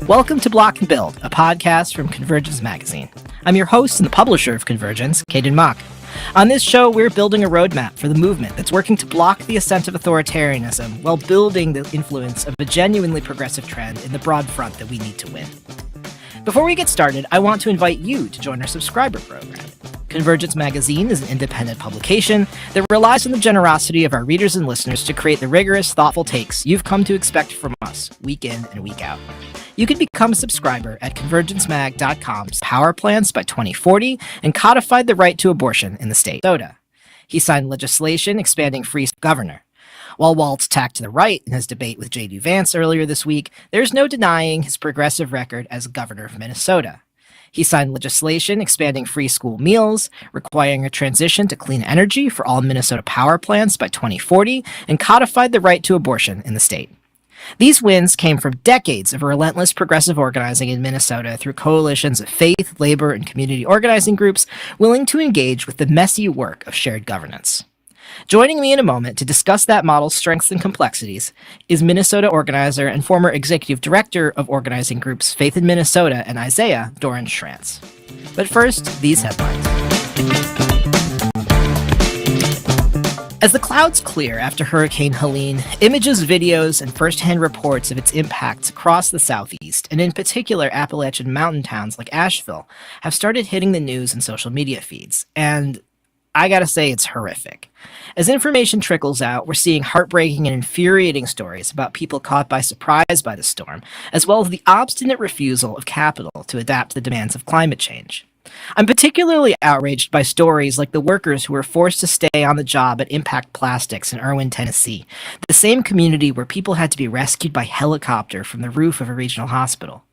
Welcome to Block and Build, a podcast from Convergence Magazine. I'm your host and the publisher of Convergence, Caden Mock. On this show, we're building a roadmap for the movement that's working to block the ascent of authoritarianism while building the influence of a genuinely progressive trend in the broad front that we need to win. Before we get started, I want to invite you to join our subscriber program. Convergence Magazine is an independent publication that relies on the generosity of our readers and listeners to create the rigorous, thoughtful takes you've come to expect from us week in and week out. You can become a subscriber at convergencemag.com's Power Plants by 2040 and codified the right to abortion in the state of Minnesota. He signed legislation expanding free governor. While Waltz tacked to the right in his debate with J.D. Vance earlier this week, there's no denying his progressive record as governor of Minnesota. He signed legislation expanding free school meals, requiring a transition to clean energy for all Minnesota power plants by 2040, and codified the right to abortion in the state. These wins came from decades of relentless progressive organizing in Minnesota through coalitions of faith, labor, and community organizing groups willing to engage with the messy work of shared governance. Joining me in a moment to discuss that model's strengths and complexities is Minnesota organizer and former executive director of organizing groups Faith in Minnesota and Isaiah, Doran Schrantz. But first, these headlines. As the clouds clear after Hurricane Helene, images, videos, and first-hand reports of its impacts across the Southeast, and in particular Appalachian mountain towns like Asheville, have started hitting the news and social media feeds. And I gotta say, it's horrific. As information trickles out, we're seeing heartbreaking and infuriating stories about people caught by surprise by the storm, as well as the obstinate refusal of capital to adapt to the demands of climate change. I'm particularly outraged by stories like the workers who were forced to stay on the job at Impact Plastics in Irwin, Tennessee, the same community where people had to be rescued by helicopter from the roof of a regional hospital.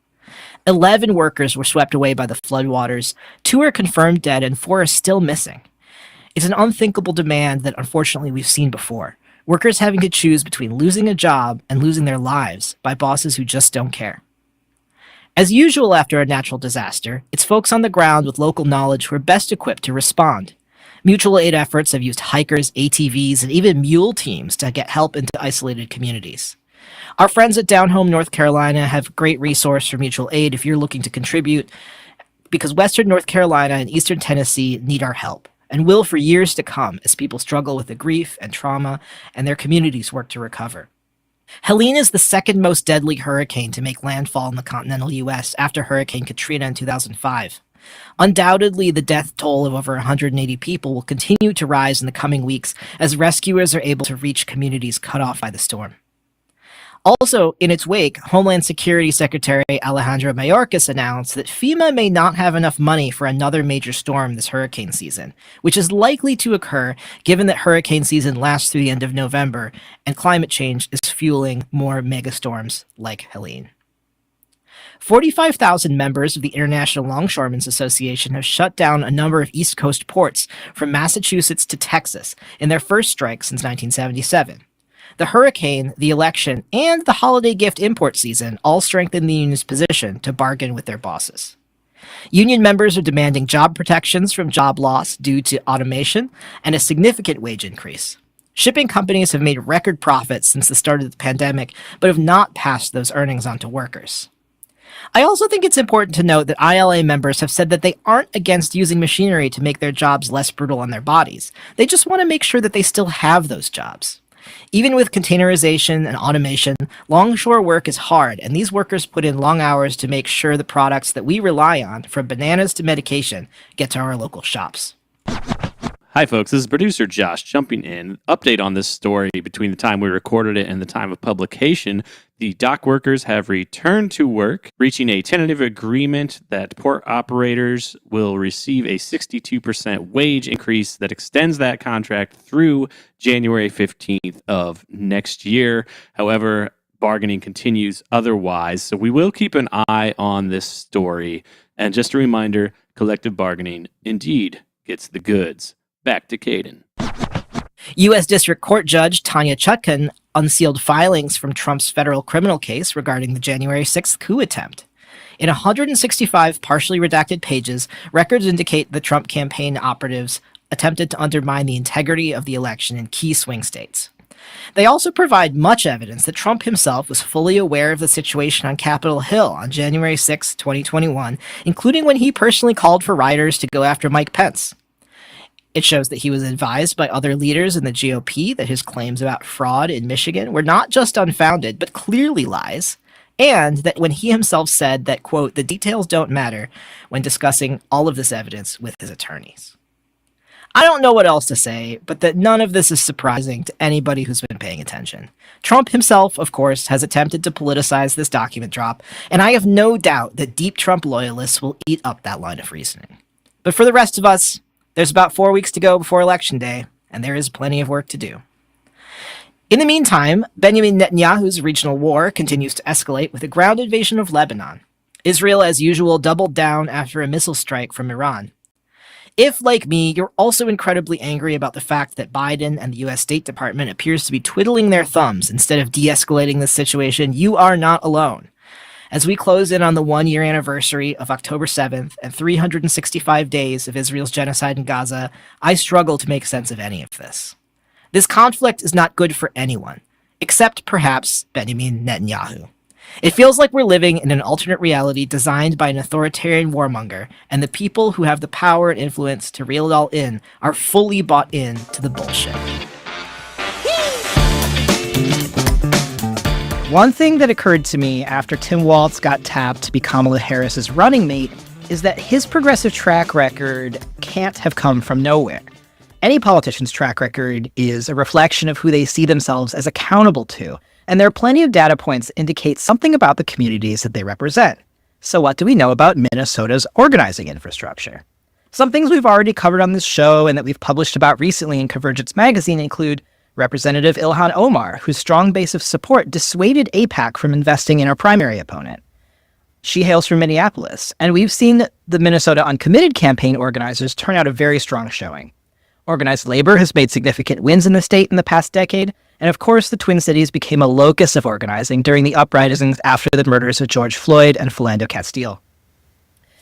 11 workers were swept away by the floodwaters, 2 are confirmed dead, and 4 are still missing. It's an unthinkable demand that unfortunately we've seen before, workers having to choose between losing a job and losing their lives by bosses who just don't care. As usual after a natural disaster, it's folks on the ground with local knowledge who are best equipped to respond. Mutual aid efforts have used hikers, ATVs, and even mule teams to get help into isolated communities. Our friends at Down Home, North Carolina have a great resource for mutual aid if you're looking to contribute, because Western North Carolina and Eastern Tennessee need our help, and will for years to come as people struggle with the grief and trauma and their communities work to recover. Helene is the second most deadly hurricane to make landfall in the continental U.S. after Hurricane Katrina in 2005. Undoubtedly, the death toll of over 180 people will continue to rise in the coming weeks as rescuers are able to reach communities cut off by the storm. Also, in its wake, Homeland Security Secretary Alejandro Mayorkas announced that FEMA may not have enough money for another major storm this hurricane season, which is likely to occur given that hurricane season lasts through the end of November and climate change is fueling more megastorms like Helene. 45,000 members of the International Longshoremen's Association have shut down a number of East Coast ports from Massachusetts to Texas in their first strike since 1977. The hurricane, the election, and the holiday gift import season all strengthen the union's position to bargain with their bosses. Union members are demanding job protections from job loss due to automation and a significant wage increase. Shipping companies have made record profits since the start of the pandemic, but have not passed those earnings on to workers. I also think it's important to note that ILA members have said that they aren't against using machinery to make their jobs less brutal on their bodies. They just want to make sure that they still have those jobs. Even with containerization and automation, longshore work is hard, and these workers put in long hours to make sure the products that we rely on, from bananas to medication, get to our local shops. Hi, folks. This is producer Josh jumping in. Update on this story between the time we recorded it and the time of publication. The dock workers have returned to work, reaching a tentative agreement that port operators will receive a 62% wage increase that extends that contract through January 15th of next year. However, bargaining continues otherwise, so we will keep an eye on this story. And just a reminder, collective bargaining indeed gets the goods. Back to Caden. U.S. District Court Judge Tanya Chutkan unsealed filings from Trump's federal criminal case regarding the January 6th coup attempt. In 165 partially redacted pages, records indicate the Trump campaign operatives attempted to undermine the integrity of the election in key swing states. They also provide much evidence that Trump himself was fully aware of the situation on Capitol Hill on January 6, 2021, including when he personally called for rioters to go after Mike Pence. It shows that he was advised by other leaders in the GOP that his claims about fraud in Michigan were not just unfounded, but clearly lies, and that when he himself said that, quote, the details don't matter when discussing all of this evidence with his attorneys. I don't know what else to say, but that none of this is surprising to anybody who's been paying attention. Trump himself, of course, has attempted to politicize this document drop, and I have no doubt that deep Trump loyalists will eat up that line of reasoning. But for the rest of us, there's about 4 weeks to go before Election Day, and there is plenty of work to do. In the meantime, Benjamin Netanyahu's regional war continues to escalate with a ground invasion of Lebanon. Israel, as usual, doubled down after a missile strike from Iran. If, like me, you're also incredibly angry about the fact that Biden and the U.S. State Department appears to be twiddling their thumbs instead of de-escalating this situation, you are not alone. As we close in on the 1-year anniversary of October 7th and 365 days of Israel's genocide in Gaza, I struggle to make sense of any of this. This conflict is not good for anyone, except perhaps Benjamin Netanyahu. It feels like we're living in an alternate reality designed by an authoritarian warmonger, and the people who have the power and influence to reel it all in are fully bought in to the bullshit. One thing that occurred to me after Tim Walz got tapped to be Kamala Harris's running mate is that his progressive track record can't have come from nowhere. Any politician's track record is a reflection of who they see themselves as accountable to, and there are plenty of data points that indicate something about the communities that they represent. So what do we know about Minnesota's organizing infrastructure? Some things we've already covered on this show and that we've published about recently in Convergence magazine include Representative Ilhan Omar, whose strong base of support dissuaded AIPAC from investing in her primary opponent. She hails from Minneapolis, and we've seen the Minnesota Uncommitted campaign organizers turn out a very strong showing. Organized labor has made significant wins in the state in the past decade, and of course the Twin Cities became a locus of organizing during the uprisings after the murders of George Floyd and Philando Castile.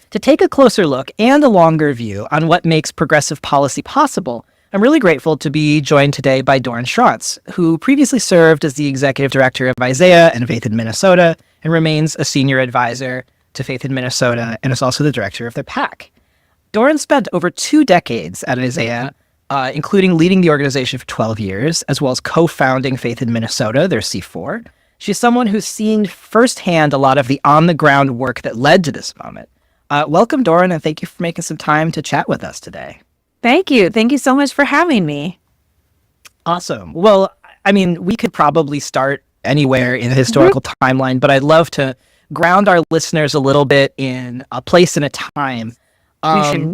To take a closer look and a longer view on what makes progressive policy possible, I'm really grateful to be joined today by Doran Schrantz, who previously served as the executive director of Isaiah and Faith in Minnesota and remains a senior advisor to Faith in Minnesota and is also the director of their PAC. Doran spent over 2 decades at Isaiah, including leading the organization for 12 years, as well as co-founding Faith in Minnesota, their C4. She's someone who's seen firsthand a lot of the on-the-ground work that led to this moment. Welcome, Doran, and thank you for making some time to chat with us today. Thank you. Thank you so much for having me. Awesome. Well, I mean, we could probably start anywhere in the historical timeline, but I'd love to ground our listeners a little bit in a place and a time.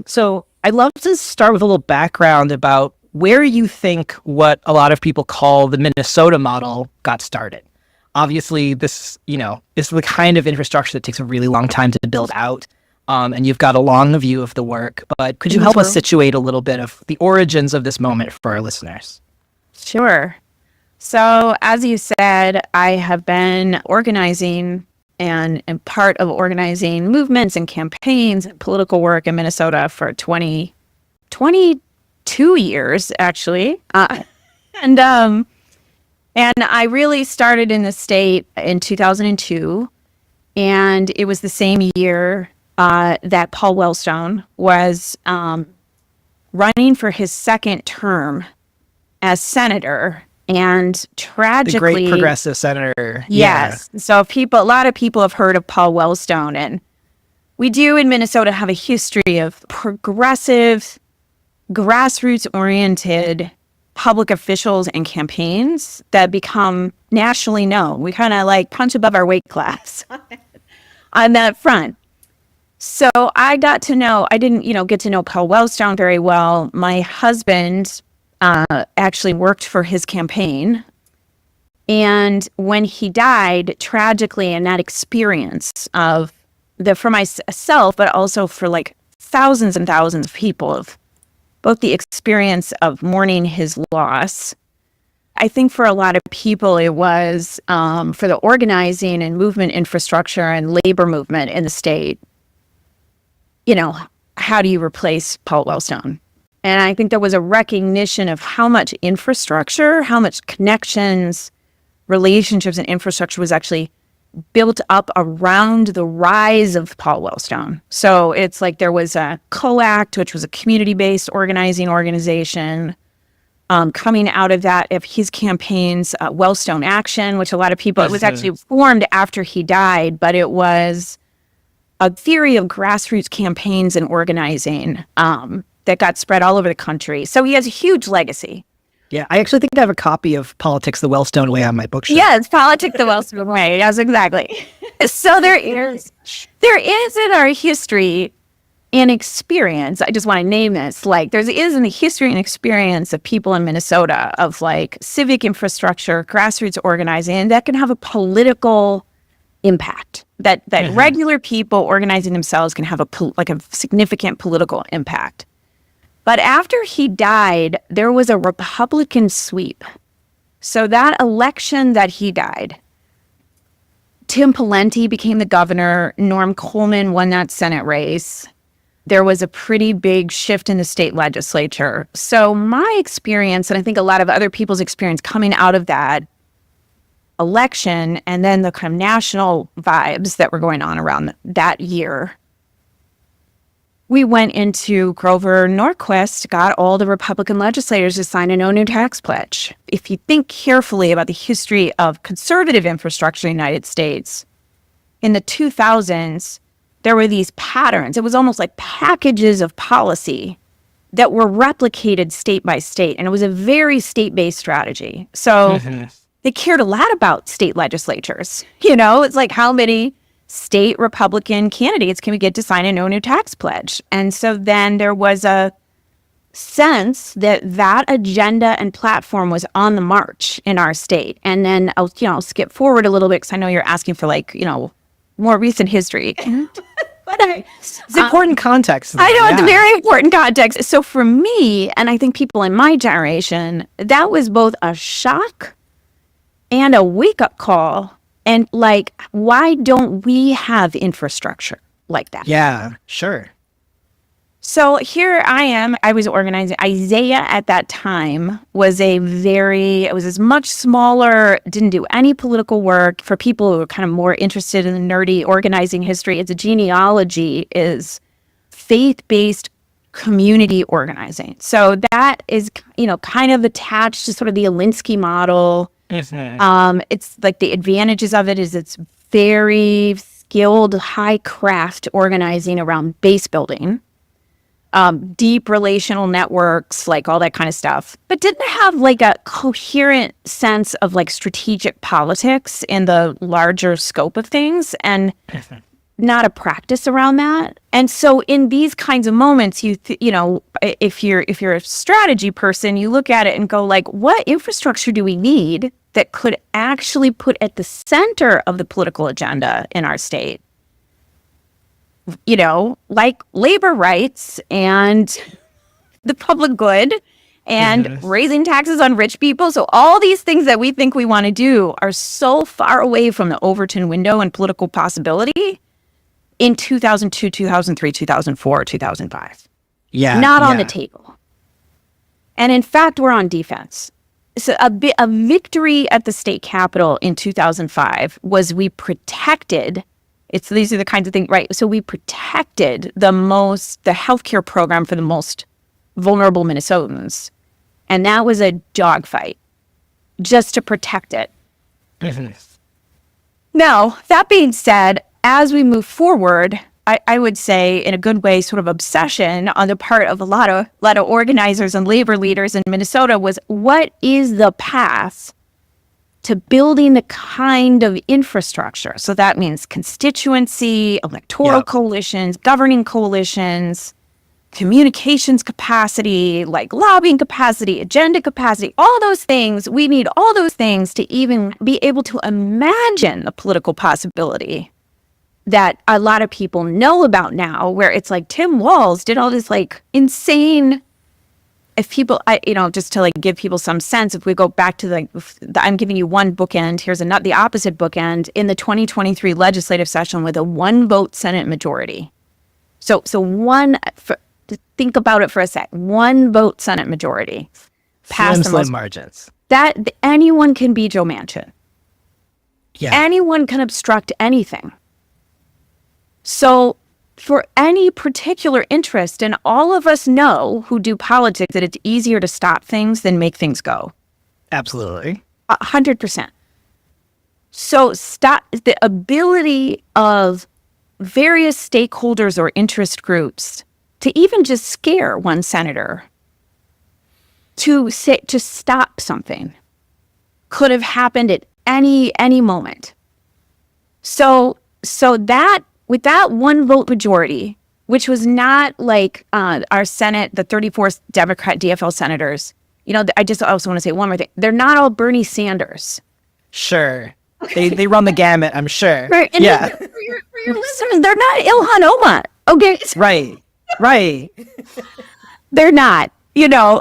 So I'd love to start with a little background about where you think what a lot of people call the Minnesota model got started. Obviously, this, is the kind of infrastructure that takes a really long time to build out. And you've got a long view of the work, but could you help us situate a little bit of the origins of this moment for our listeners? Sure. So, as you said, I have been organizing and part of organizing movements and campaigns and political work in Minnesota for 22 years, actually. And I really started in the state in 2002, and it was the same year that Paul Wellstone was running for his second term as senator, and tragically, the great progressive senator. Yes. Yeah. So a lot of people have heard of Paul Wellstone, and we do in Minnesota have a history of progressive, grassroots-oriented public officials and campaigns that become nationally known. We kind of like punch above our weight class on that front. So I got to know, I didn't, get to know Paul Wellstone very well. My husband actually worked for his campaign. And when he died, tragically, in that experience for myself, but also for like thousands and thousands of people, of both the experience of mourning his loss. I think for a lot of people, it was for the organizing and movement infrastructure and labor movement in the state. How do you replace Paul Wellstone? And I think there was a recognition of how much infrastructure, how much connections, relationships, and infrastructure was actually built up around the rise of Paul Wellstone. So it's like there was a COACT, which was a community-based organization. Coming out of that, of his campaigns, Wellstone Action, which a lot of people, it was actually formed after he died, but it was a theory of grassroots campaigns and organizing that got spread all over the country. So he has a huge legacy. Yeah, I actually think I have a copy of Politics the Wellstone Way on my bookshelf. Yeah, it's Politics the Wellstone Way. Yes, exactly. So there is in our history and experience, I just want to name this, like there is in the history and experience of people in Minnesota of like civic infrastructure, grassroots organizing, that can have a political impact. That regular people organizing themselves can have a significant political impact. But after he died, there was a Republican sweep. So that election that he died, Tim Pawlenty became the governor. Norm Coleman won that Senate race. There was a pretty big shift in the state legislature. So my experience, and I think a lot of other people's experience coming out of that election, and then the kind of national vibes that were going on around that year, we went into Grover Norquist, got all the Republican legislators to sign a no new tax pledge. If you think carefully about the history of conservative infrastructure in the United States, in the 2000s, there were these patterns. It was almost like packages of policy that were replicated state by state. And it was a very state-based strategy. So they cared a lot about state legislatures. You know, it's like how many state Republican candidates can we get to sign a no new tax pledge? And so then there was a sense that that agenda and platform was on the march in our state. And then I'll skip forward a little bit because I know you're asking for more recent history. But it's important context. I know, it's very important context. So for me, and I think people in my generation, that was both a shock and a wake-up call. And why don't we have infrastructure like that? Yeah, sure. So here I am. I was organizing. Isaiah at that time was it was much smaller, didn't do any political work. For people who are kind of more interested in the nerdy organizing history, its genealogy is faith-based community organizing. So that is, kind of attached to sort of the Alinsky model. It's like the advantages of it is it's very skilled, high craft organizing around base building, deep relational networks, like all that kind of stuff, but didn't have a coherent sense of strategic politics in the larger scope of things, and not a practice around that. And so in these kinds of moments, if you're a strategy person, you look at it and go what infrastructure do we need that could actually put at the center of the political agenda in our state? Like labor rights and the public good and raising taxes on rich people. So all these things that we think we want to do are so far away from the Overton window and political possibility in 2002, 2003, 2004, 2005. Yeah. Not on the table. And in fact, we're on defense. So a victory at the state capitol in 2005 was we protected, these are the kinds of things, right? So we protected the healthcare program for the most vulnerable Minnesotans. And that was a dogfight just to protect it. Now, that being said, as we move forward, I would say in a good way, sort of obsession on the part of a lot of organizers and labor leaders in Minnesota was, what is the path to building the kind of infrastructure? So that means constituency, electoral coalitions, governing coalitions, communications capacity, lobbying capacity, agenda capacity, all those things. We need all those things to even be able to imagine the political possibility that a lot of people know about now, where it's Tim Walz did all this insane, if people, just to give people some sense, if we go back to I'm giving you one bookend, here's the opposite bookend, in the 2023 legislative session with a 1-vote Senate majority. So think about it for a sec. 1 vote Senate majority. Slim margins. That anyone can be Joe Manchin. Yeah. Anyone can obstruct anything. So for any particular interest, and all of us know who do politics that it's easier to stop things than make things go. Absolutely. 100%. So stop the ability of various stakeholders or interest groups to even just scare one senator to stop something could have happened at any moment. So that with that 1 vote majority, which was not like our Senate, the 34 Democrat DFL senators, I just also want to say one more thing. They're not all Bernie Sanders. Sure. They run the gamut, I'm sure. Right. And yeah. For your listeners, they're not Ilhan Omar. Okay. Right. They're not.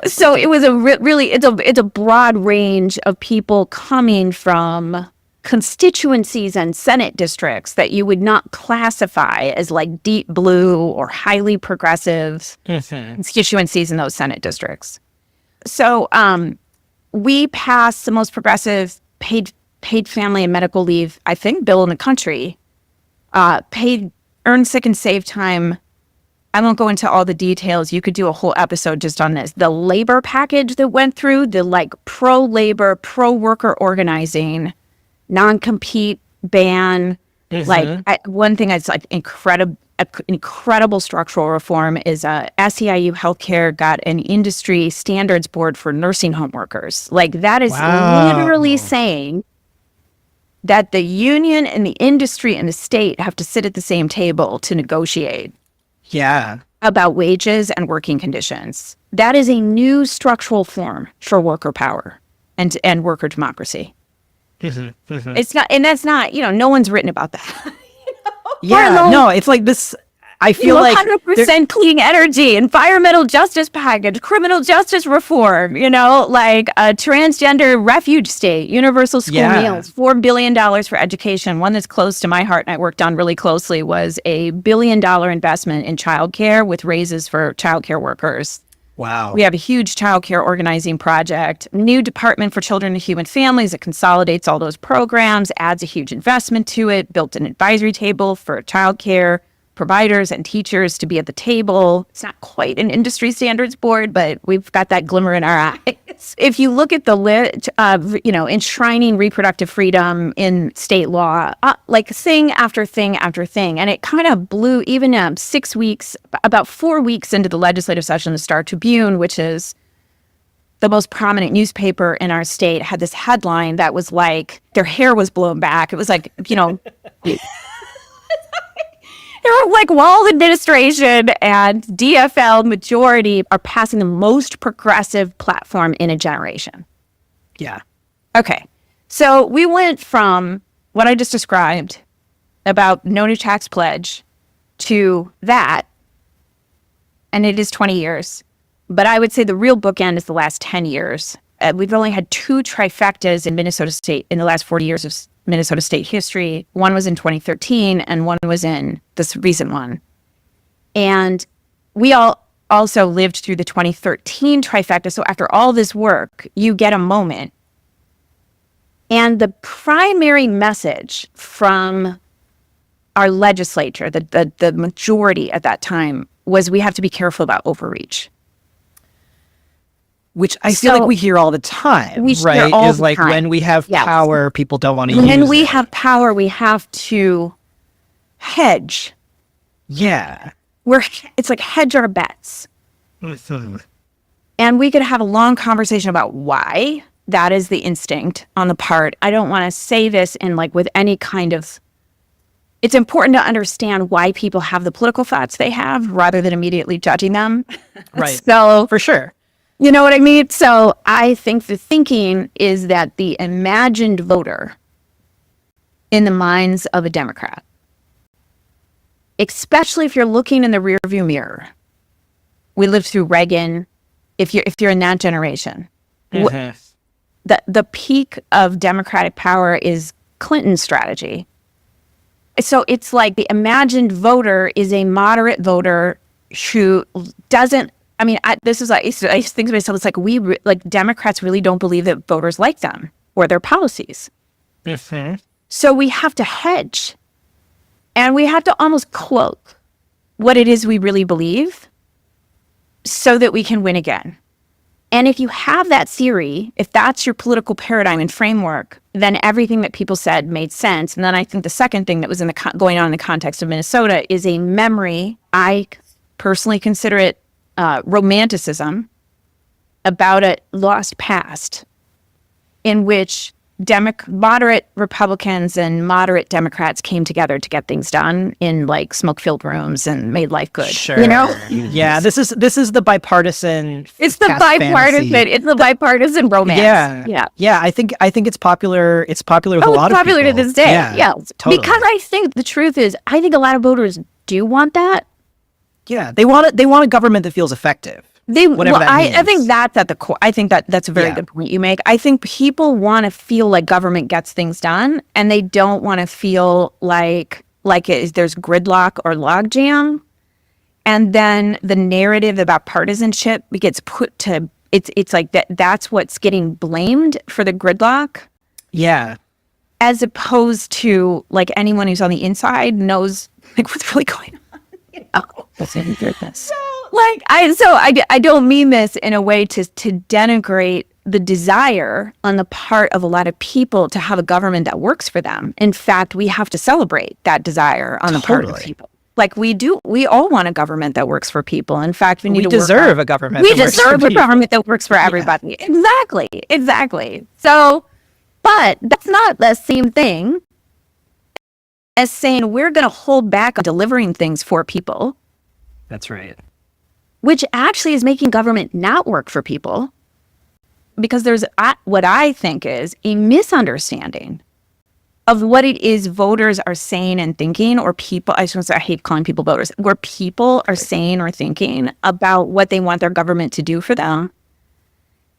So it was it's a broad range of people coming from constituencies and Senate districts that you would not classify as like deep blue or highly progressive constituencies in those Senate districts. So we passed the most progressive paid family and medical leave, I think, bill in the country. Paid earn sick and save time. I won't go into all the details. You could do a whole episode just on this. The labor package that went through, the like pro-labor, pro-worker organizing, non-compete ban. One thing that's like incredible structural reform is SEIU Healthcare got an industry standards board for nursing home workers. Like that is literally saying that the union and the industry and the state have to sit at the same table to negotiate. Yeah. About wages and working conditions. That is a new structural form for worker power and worker democracy. It's not, and that's not, no one's written about that. Yeah, no, it's like this. I feel like 100% clean energy, environmental justice package, criminal justice reform, like a transgender refuge state, universal school meals, $4 billion for education. One that's close to my heart and I worked on really closely was a $1 billion investment in childcare with raises for childcare workers. Wow. We have a huge childcare organizing project, new department for children and human families that consolidates all those programs, adds a huge investment to it, built an advisory table for childcare providers and teachers to be at the table. It's not quite an industry standards board, but we've got that glimmer in our eyes. If you look at the list of, enshrining reproductive freedom in state law, like thing after thing after thing, and it kind of blew even 6 weeks, about 4 weeks into the legislative session, the Star Tribune, which is the most prominent newspaper in our state, had this headline that was like, their hair was blown back. It was like, they're like Wall administration and DFL majority are passing the most progressive platform in a generation. Yeah. Okay. So we went from what I just described about no new tax pledge to that, and it is 20 years. But I would say the real bookend is the last 10 years. We've only had 2 trifectas in Minnesota State in the last 40 years of Minnesota State history. One was in 2013 and one was in this recent one. And we all also lived through the 2013 trifecta. So after all this work, you get a moment. And the primary message from our legislature, the majority at that time, was we have to be careful about overreach. Which I feel like we hear all the time, right? Is like when we have power, people don't want to use it. When we have power, we have to hedge. Yeah. It's like hedge our bets. And we could have a long conversation about why that is the instinct on the part. I don't want to say this in like with any kind of, it's important to understand why people have the political thoughts they have rather than immediately judging them. Right. So for sure. You know what I mean? So I think the thinking is that the imagined voter in the minds of a Democrat, especially if you're looking in the rearview mirror, we lived through Reagan. If you're in that generation, the peak of Democratic power is Clinton's strategy. So it's like the imagined voter is a moderate voter who doesn't. I mean, this is like, I just think to myself, it's like Democrats really don't believe that voters like them or their policies. Mm-hmm. So we have to hedge, and we have to almost cloak what it is we really believe so that we can win again. And if you have that theory, if that's your political paradigm and framework, then everything that people said made sense. And then I think the second thing that was going on in the context of Minnesota is a memory. I personally consider it romanticism about a lost past in which moderate Republicans and moderate Democrats came together to get things done in like smoke-filled rooms and made life good. Sure. You know? Yeah, this is the bipartisan. It's the bipartisan. Fantasy. It's the bipartisan romance. Yeah. I think it's popular. It's popular with a lot it's of people. popular to this day. Yeah, totally. Because I think the truth is, I think a lot of voters do want that. Yeah, they want a government that feels effective. I think that's at the core. I think that's a very good point you make. I think people want to feel like government gets things done, and they don't want to feel like there's gridlock or logjam. And then the narrative about partisanship gets put to it's like that's what's getting blamed for the gridlock. Yeah. As opposed to like anyone who's on the inside knows like what's really going on. You know? So like I don't mean this in a way to denigrate the desire on the part of a lot of people to have a government that works for them. In fact, we have to celebrate that desire on the part of people. Like we all want a government that works for people. In fact, we deserve a government. We deserve a government that works for everybody. Yeah. Exactly. So, but that's not the same thing as saying we're going to hold back on delivering things for people. That's right. Which actually is making government not work for people, because there's what I think is a misunderstanding of what it is voters are saying and thinking, or people, I hate calling people voters, where people are saying or thinking about what they want their government to do for them.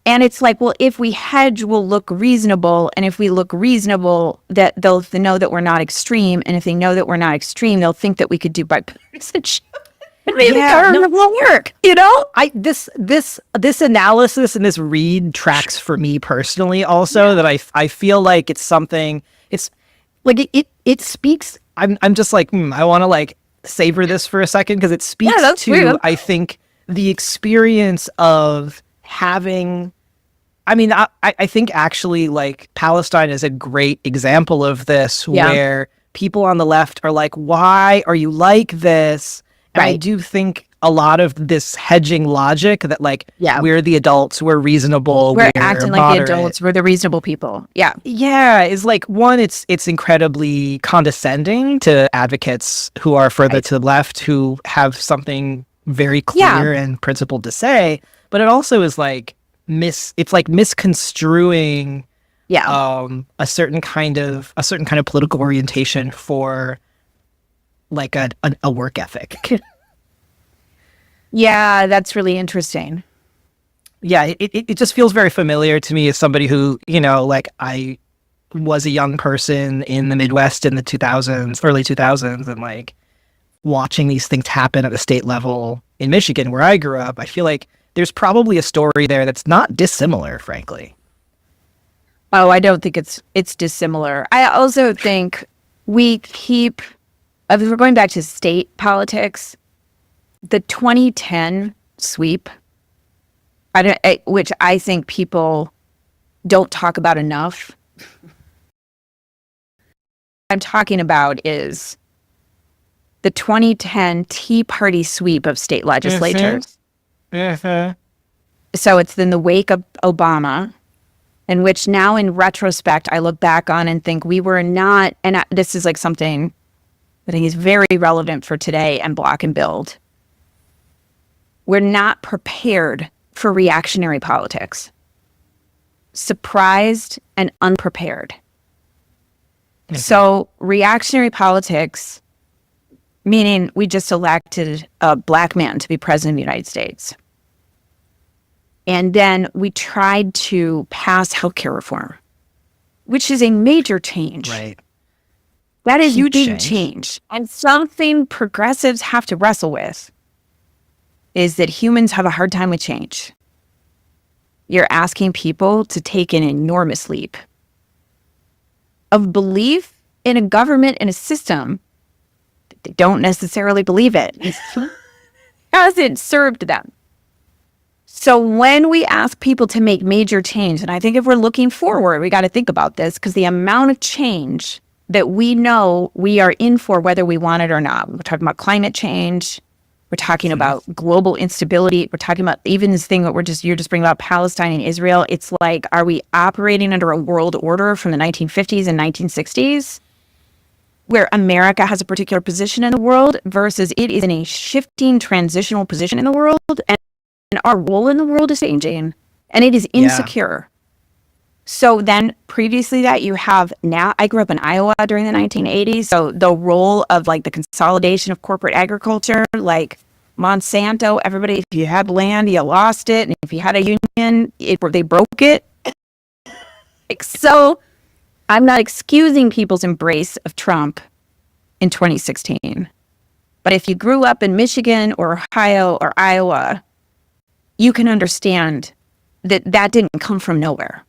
And it's like, well, if we hedge, we'll look reasonable. And if we look reasonable, that they'll know that we're not extreme. And if they know that we're not extreme, they'll think that we could do bipartisanship. And maybe the government won't work, you know? This analysis and this read tracks for me personally also, that I feel like it's something, it's like it speaks, I'm just like, I want to like savor this for a second, because it speaks to, weird. I think, the experience of having, I think actually like Palestine is a great example of this, where people on the left are like, why are you like this? And I do think a lot of this hedging logic that like, we're the adults, we're reasonable, we're acting like the adults, we're the reasonable people. Yeah, is like, one, it's incredibly condescending to advocates who are further to the left, who have something very clear and principled to say, but it also is like it's like misconstruing a certain kind of political orientation for like a work ethic. Yeah, that's really interesting. Yeah, it just feels very familiar to me as somebody who, like, I was a young person in the Midwest in the 2000s, early 2000s, and like watching these things happen at the state level in Michigan, where I grew up. I feel like there's probably a story there that's not dissimilar, frankly. Oh, I don't think it's dissimilar. I also think we keep, if we're going back to state politics, the 2010 sweep, which I think people don't talk about enough. I'm talking about is the 2010 Tea Party sweep of state legislatures. So it's in the wake of Obama, in which now in retrospect, I look back on and think we were not, and this is like something that I think is very relevant for today and Block and Build. We're not prepared for reactionary politics. Surprised and unprepared. Mm-hmm. So reactionary politics, meaning we just elected a black man to be president of the United States. And then we tried to pass healthcare reform, which is a major change. Right. That is a big change. And something progressives have to wrestle with. is that humans have a hard time with change. You're asking people to take an enormous leap of belief in a government and a system that they don't necessarily believe it. Hasn't served them. So when we ask people to make major change, and I think if we're looking forward, we got to think about this, because the amount of change that we know we are in for, whether we want it or not. We're talking about climate change. We're talking about global instability. We're talking about even this thing that you're just bringing about Palestine and Israel. It's like, are we operating under a world order from the 1950s and 1960s? Where America has a particular position in the world versus it is in a shifting transitional position in the world, and our role in the world is changing, and it is insecure. So then previously that you have now, I grew up in Iowa during the 1980s. So the role of like the consolidation of corporate agriculture, like Monsanto, everybody, if you had land, you lost it. And if you had a union, they broke it. So I'm not excusing people's embrace of Trump in 2016. But if you grew up in Michigan or Ohio or Iowa, you can understand that that didn't come from nowhere.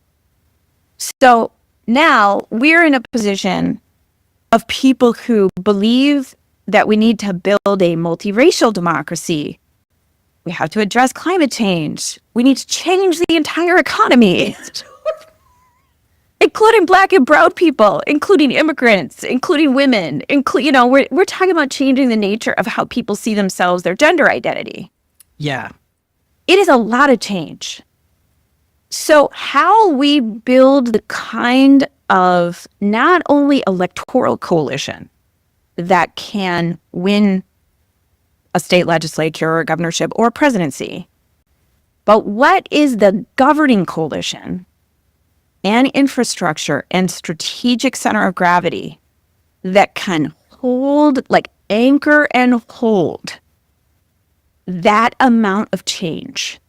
So now we're in a position of people who believe that we need to build a multiracial democracy. We have to address climate change. We need to change the entire economy. Including Black and brown people, including immigrants, including women, we're talking about changing the nature of how people see themselves, their gender identity. Yeah. It is a lot of change. So how we build the kind of not only electoral coalition that can win a state legislature or a governorship or a presidency, but what is the governing coalition and infrastructure and strategic center of gravity that can hold, like anchor and hold that amount of change?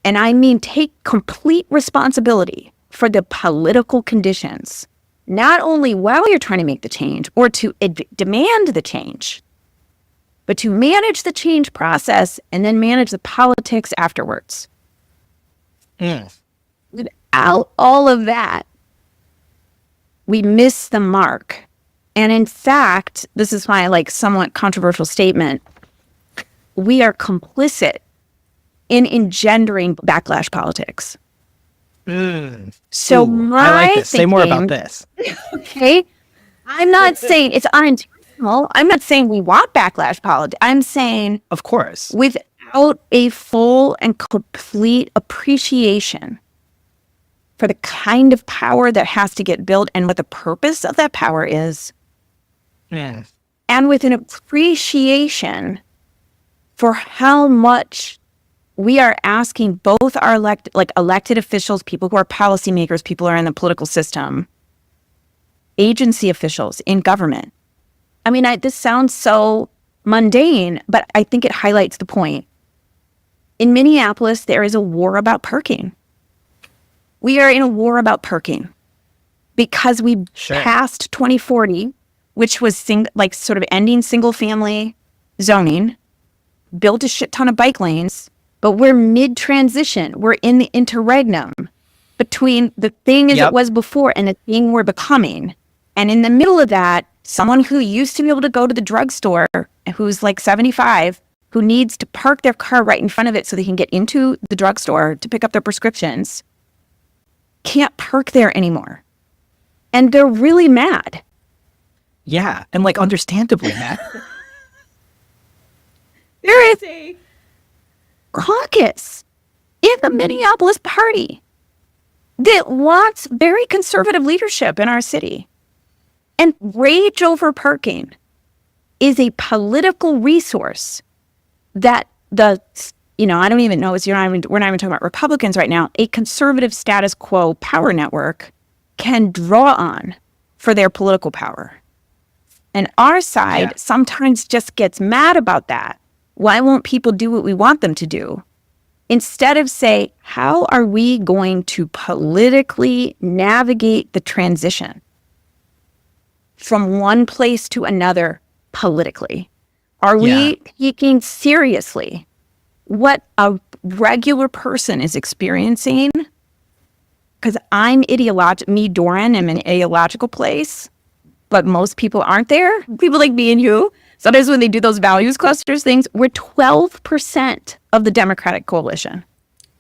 And I mean, take complete responsibility for the political conditions, not only while you're trying to make the change or to demand the change, but to manage the change process and then manage the politics afterwards. Without all of that, we miss the mark. And in fact, this is my somewhat controversial statement, we are complicit in engendering backlash politics. So I like this. Say more about this. Okay. I'm not saying it's unintentional. I'm not saying we want backlash politics. I'm saying, of course, without a full and complete appreciation for the kind of power that has to get built and what the purpose of that power is, and with an appreciation for how much we are asking both our elected officials, people who are policymakers, people who are in the political system, agency officials in government. I mean, this sounds so mundane, but I think it highlights the point. In Minneapolis, there is a war about parking. We are in a war about parking because we passed 2040, which was sort of ending single family zoning, built a shit ton of bike lanes, but we're mid-transition. We're in the interregnum between the thing as it was before and the thing we're becoming. And in the middle of that, someone who used to be able to go to the drugstore, who's 75, who needs to park their car right in front of it so they can get into the drugstore to pick up their prescriptions, can't park there anymore. And they're really mad. Yeah, and understandably mad. There is a caucus in the Minneapolis party that wants very conservative leadership in our city. And rage over parking is a political resource that I don't even know, we're not even talking about Republicans right now, a conservative status quo power network can draw on for their political power. And our side sometimes just gets mad about that. Why won't people do what we want them to do? Instead of say, how are we going to politically navigate the transition from one place to another politically? Are we taking seriously what a regular person is experiencing, because I'm me, Doran, am in an ideological place, but most people aren't there. People like me and you, sometimes when they do those values clusters things, we're 12% of the Democratic coalition.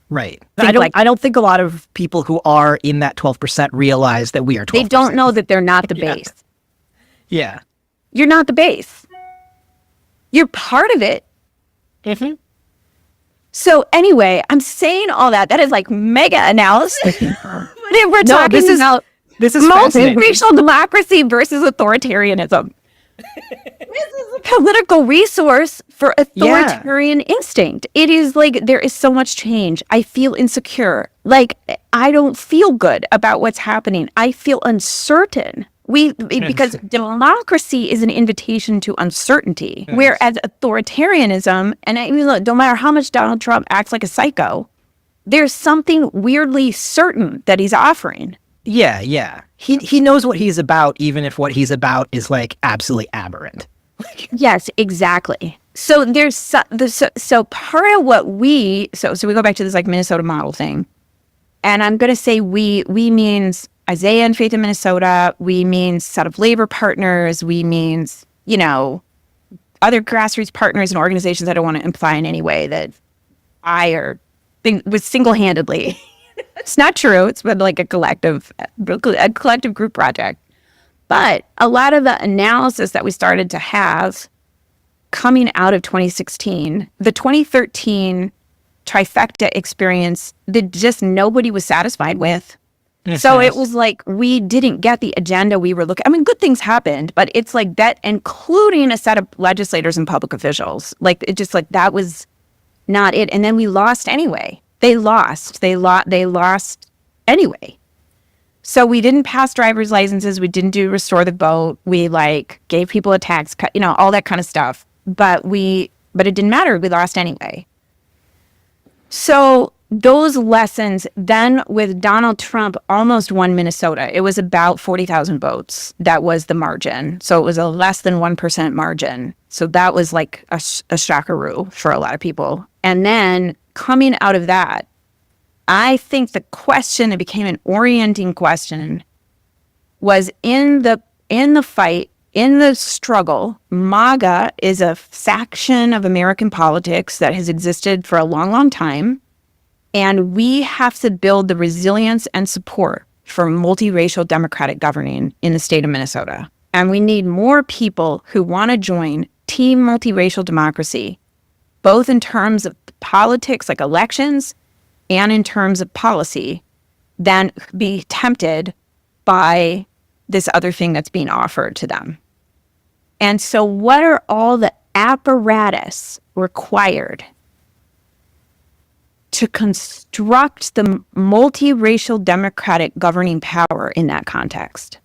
Right. Think I don't think a lot of people who are in that 12% realize that we are 12%. They don't know that they're not the base. Yeah. You're not the base. You're part of it. Mm-hmm. So anyway, I'm saying all that. That is like mega analysis. But if we're talking this is about fascinating. multiracial democracy versus authoritarianism. This is a political resource for authoritarian instinct. It is like there is so much change. I feel insecure. Like I don't feel good about what's happening. I feel uncertain. Because democracy is an invitation to uncertainty, whereas authoritarianism, and I mean, look, no matter how much Donald Trump acts like a psycho, there's something weirdly certain that he's offering. Yeah. He knows what he's about, even if what he's about is like absolutely aberrant. Yes, exactly. So there's so part of what we go back to this like Minnesota model thing, and I'm going to say we means Isaiah and Faith in Minnesota. We means set of labor partners. We means other grassroots partners and organizations. I don't want to imply in any way that I was single-handedly. It's not true. It's been like a collective group project. But a lot of the analysis that we started to have coming out of 2016, the 2013 trifecta experience that just nobody was satisfied with. So it was like we didn't get the agenda we were looking. I mean, good things happened, but it's like that, including a set of legislators and public officials. Like it just like that was not it. And then we lost anyway. They lost anyway. So we didn't pass driver's licenses. We didn't do restore the vote. We like gave people a tax cut, all that kind of stuff. But it didn't matter. We lost anyway. So those lessons then with Donald Trump almost won Minnesota. It was about 40,000 votes. That was the margin. So it was a less than 1% margin. So that was like a shockaroo for a lot of people. And then coming out of that, I think the question that became an orienting question was in the fight, in the struggle. MAGA is a faction of American politics that has existed for a long, long time. And we have to build the resilience and support for multiracial democratic governing in the state of Minnesota. And we need more people who want to join Team Multiracial Democracy, both in terms of politics like elections and in terms of policy, than be tempted by this other thing that's being offered to them. And so what are all the apparatus required to construct the multiracial democratic governing power in that context?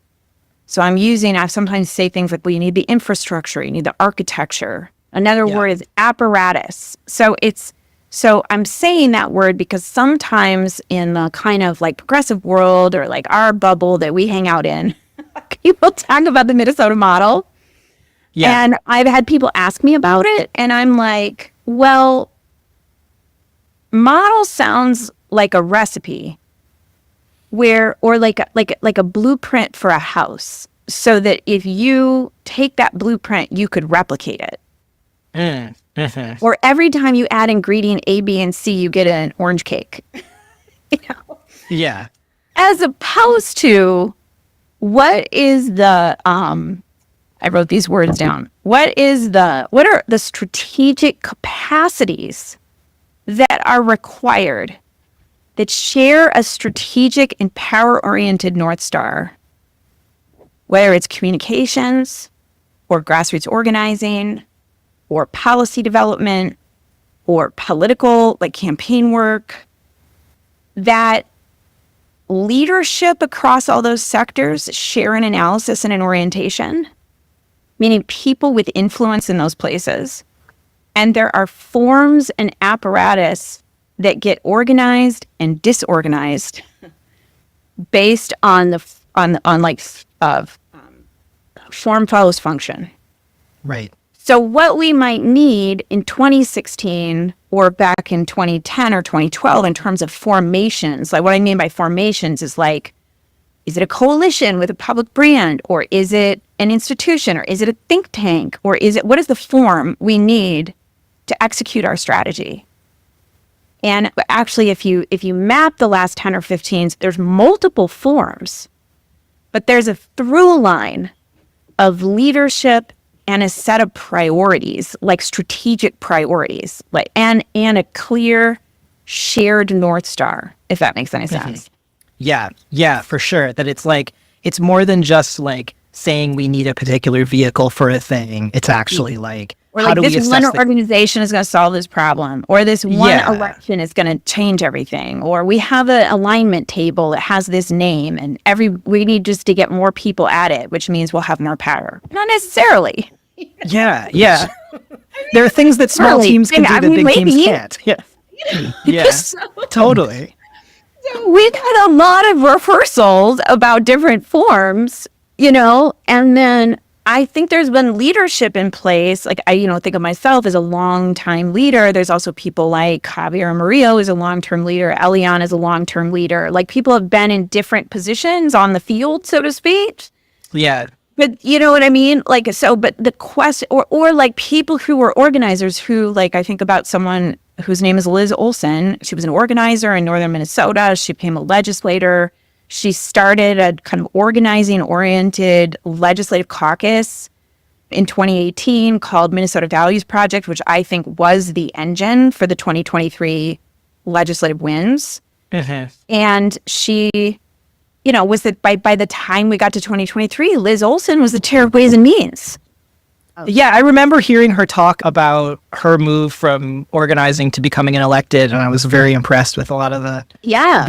So I sometimes say things like, well, you need the infrastructure, you need the architecture. Another word is apparatus. So I'm saying that word because sometimes in the kind of like progressive world or like our bubble that we hang out in, people talk about the Minnesota model. Yeah. And I've had people ask me about it, and I'm like, well, model sounds like a recipe or like a blueprint for a house, so that if you take that blueprint, you could replicate it. Or every time you add ingredient A, B, and C, you get an orange cake. Yeah. As opposed to what is the I wrote these words down. What are the strategic capacities that are required that share a strategic and power-oriented North Star, whether it's communications or grassroots organizing or policy development or political like campaign work, that leadership across all those sectors share an analysis and an orientation, meaning people with influence in those places. And there are forms and apparatus that get organized and disorganized based on form follows function. Right. So what we might need in 2016 or back in 2010 or 2012 in terms of formations, like what I mean by formations is like, is it a coalition with a public brand, or is it an institution, or is it a think tank, or what is the form we need to execute our strategy? And actually, if you map the last 10 or 15, there's multiple forms, but there's a through line of leadership and a set of priorities, like strategic priorities, like and a clear shared North Star, if that makes any sense. Yeah, for sure. That it's like, it's more than just like saying we need a particular vehicle for a thing. It's actually like, or how like do we this assess one organization is going to solve this problem, or this one election is going to change everything, or we have an alignment table that has this name, and we need just to get more people at it, which means we'll have more power. Not necessarily. Yeah. There are things that small teams can do that big teams can't. Yeah, totally. We've had a lot of rehearsals about different forms, and then I think there's been leadership in place. Like I, think of myself as a long-time leader. There's also people like Javier Murillo is a long-term leader. Elian is a long-term leader. Like people have been in different positions on the field, so to speak. Yeah. But you know what I mean? Like, so, but the quest, or like people who were organizers who, like, I think about someone whose name is Liz Olson. She was an organizer in northern Minnesota. She became a legislator. She started a kind of organizing-oriented legislative caucus in 2018 called Minnesota Values Project, which I think was the engine for the 2023 legislative wins. And she, was that by the time we got to 2023, Liz Olson was the chair of Ways and Means. Yeah, I remember hearing her talk about her move from organizing to becoming an elected, and I was very impressed with a lot of the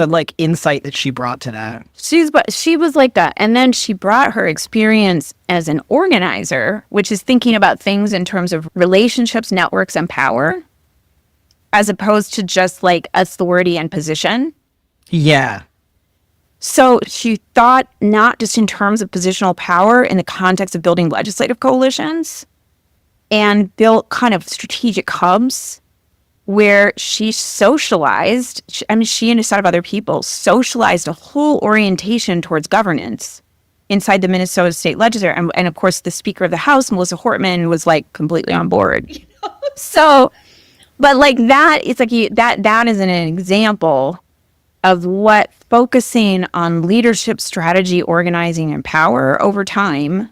like insight that she brought to that. She was like that, and then she brought her experience as an organizer, which is thinking about things in terms of relationships, networks, and power, as opposed to just like authority and position. Yeah. So she thought not just in terms of positional power in the context of building legislative coalitions, and built kind of strategic hubs where she socialized, she and a set of other people socialized a whole orientation towards governance inside the Minnesota State Legislature. And of course, the Speaker of the House, Melissa Hortman, was like completely on board. So, but like that, it's like that is an example of what focusing on leadership, strategy, organizing, and power over time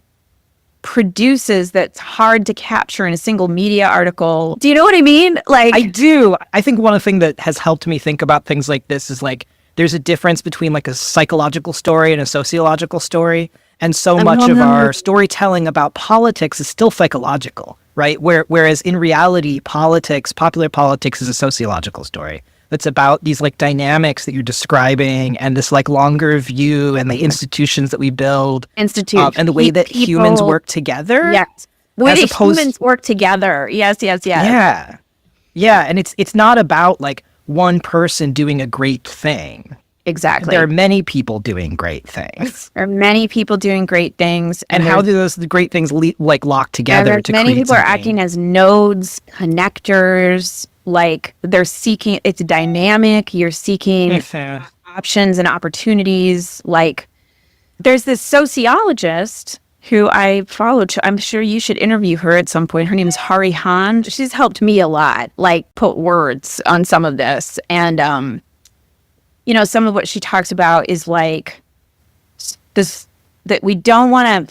produces that's hard to capture in a single media article. Do you know what I mean? Like, I do. I think one of the things that has helped me think about things like this is like there's a difference between like a psychological story and a sociological story. And so much of our storytelling about politics is still psychological, right? Whereas in reality, popular politics is a sociological story. That's about these like dynamics that you're describing, and this like longer view, and the institutions that we build, and the way that humans work together. Yes, the way that humans work together. Yes. Yeah, and it's not about like one person doing a great thing. Exactly. There are many people doing great things. There are many people doing great things, and how do the great things like lock together to many create people something? are acting as nodes, connectors. Like they're seeking, it's dynamic. You're seeking options and opportunities. Like there's this sociologist who I followed. I'm sure you should interview her at some point. Her name is Hari Han. She's helped me a lot, like put words on some of this. And, some of what she talks about is like this, that we don't want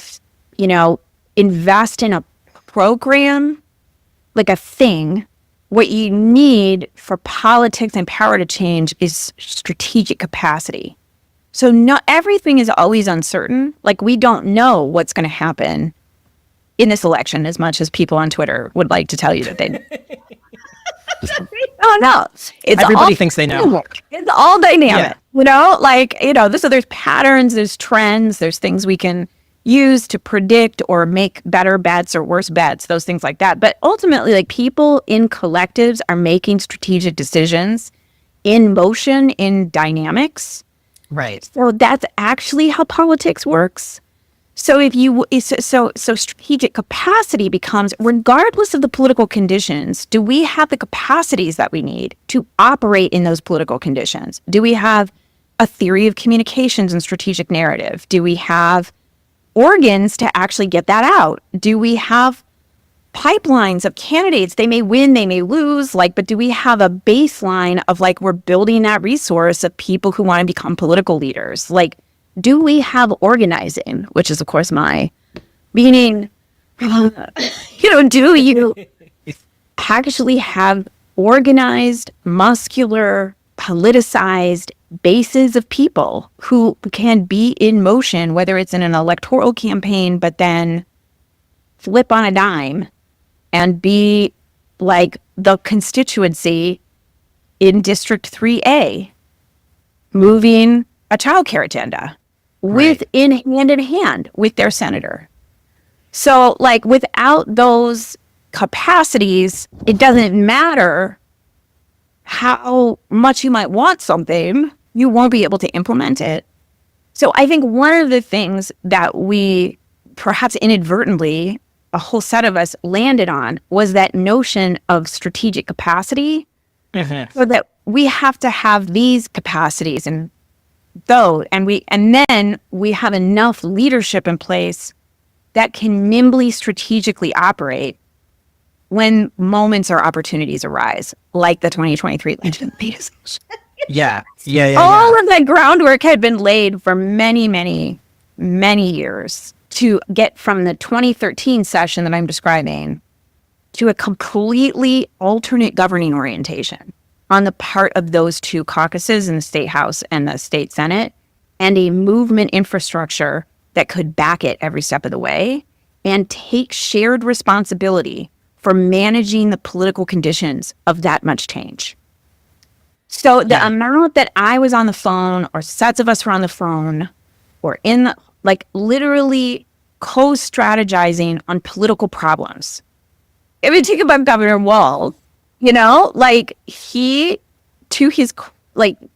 to, invest in a program, like a thing. What you need for politics and power to change is strategic capacity. So not everything is always uncertain. Like we don't know what's going to happen in this election as much as people on Twitter would like to tell you that they Oh no. Everybody thinks they know. It's all dynamic. So there's patterns, there's trends, there's things we can use to predict or make better bets or worse bets, those things like that. But ultimately, like people in collectives are making strategic decisions in motion, in dynamics. Right. So that's actually how politics works. So so strategic capacity becomes, regardless of the political conditions, do we have the capacities that we need to operate in those political conditions? Do we have a theory of communications and strategic narrative? Do we have organs to actually get that out? Do we have pipelines of candidates? They may win, they may lose, but do we have a baseline of we're building that resource of people who want to become political leaders? Do we have organizing, which is, of course, my meaning, do you actually have organized, muscular, politicized bases of people who can be in motion, whether it's in an electoral campaign, but then flip on a dime and be the constituency in District 3A, moving a child care agenda hand in hand with their senator. So without those capacities, it doesn't matter how much you might want something, you won't be able to implement it. So I think one of the things that we perhaps inadvertently, a whole set of us landed on, was that notion of strategic capacity. So that we have to have these capacities and then we have enough leadership in place that can nimbly strategically operate when moments or opportunities arise, like the 2023 legislative session. Yeah. All of that groundwork had been laid for many, many, many years to get from the 2013 session that I'm describing to a completely alternate governing orientation on the part of those two caucuses in the state house and the state senate, and a movement infrastructure that could back it every step of the way and take shared responsibility for managing the political conditions of that much change. So the amount that I was on the phone, or sets of us were on the phone, or in literally co-strategizing on political problems. I mean, think about Governor Walz. He, to his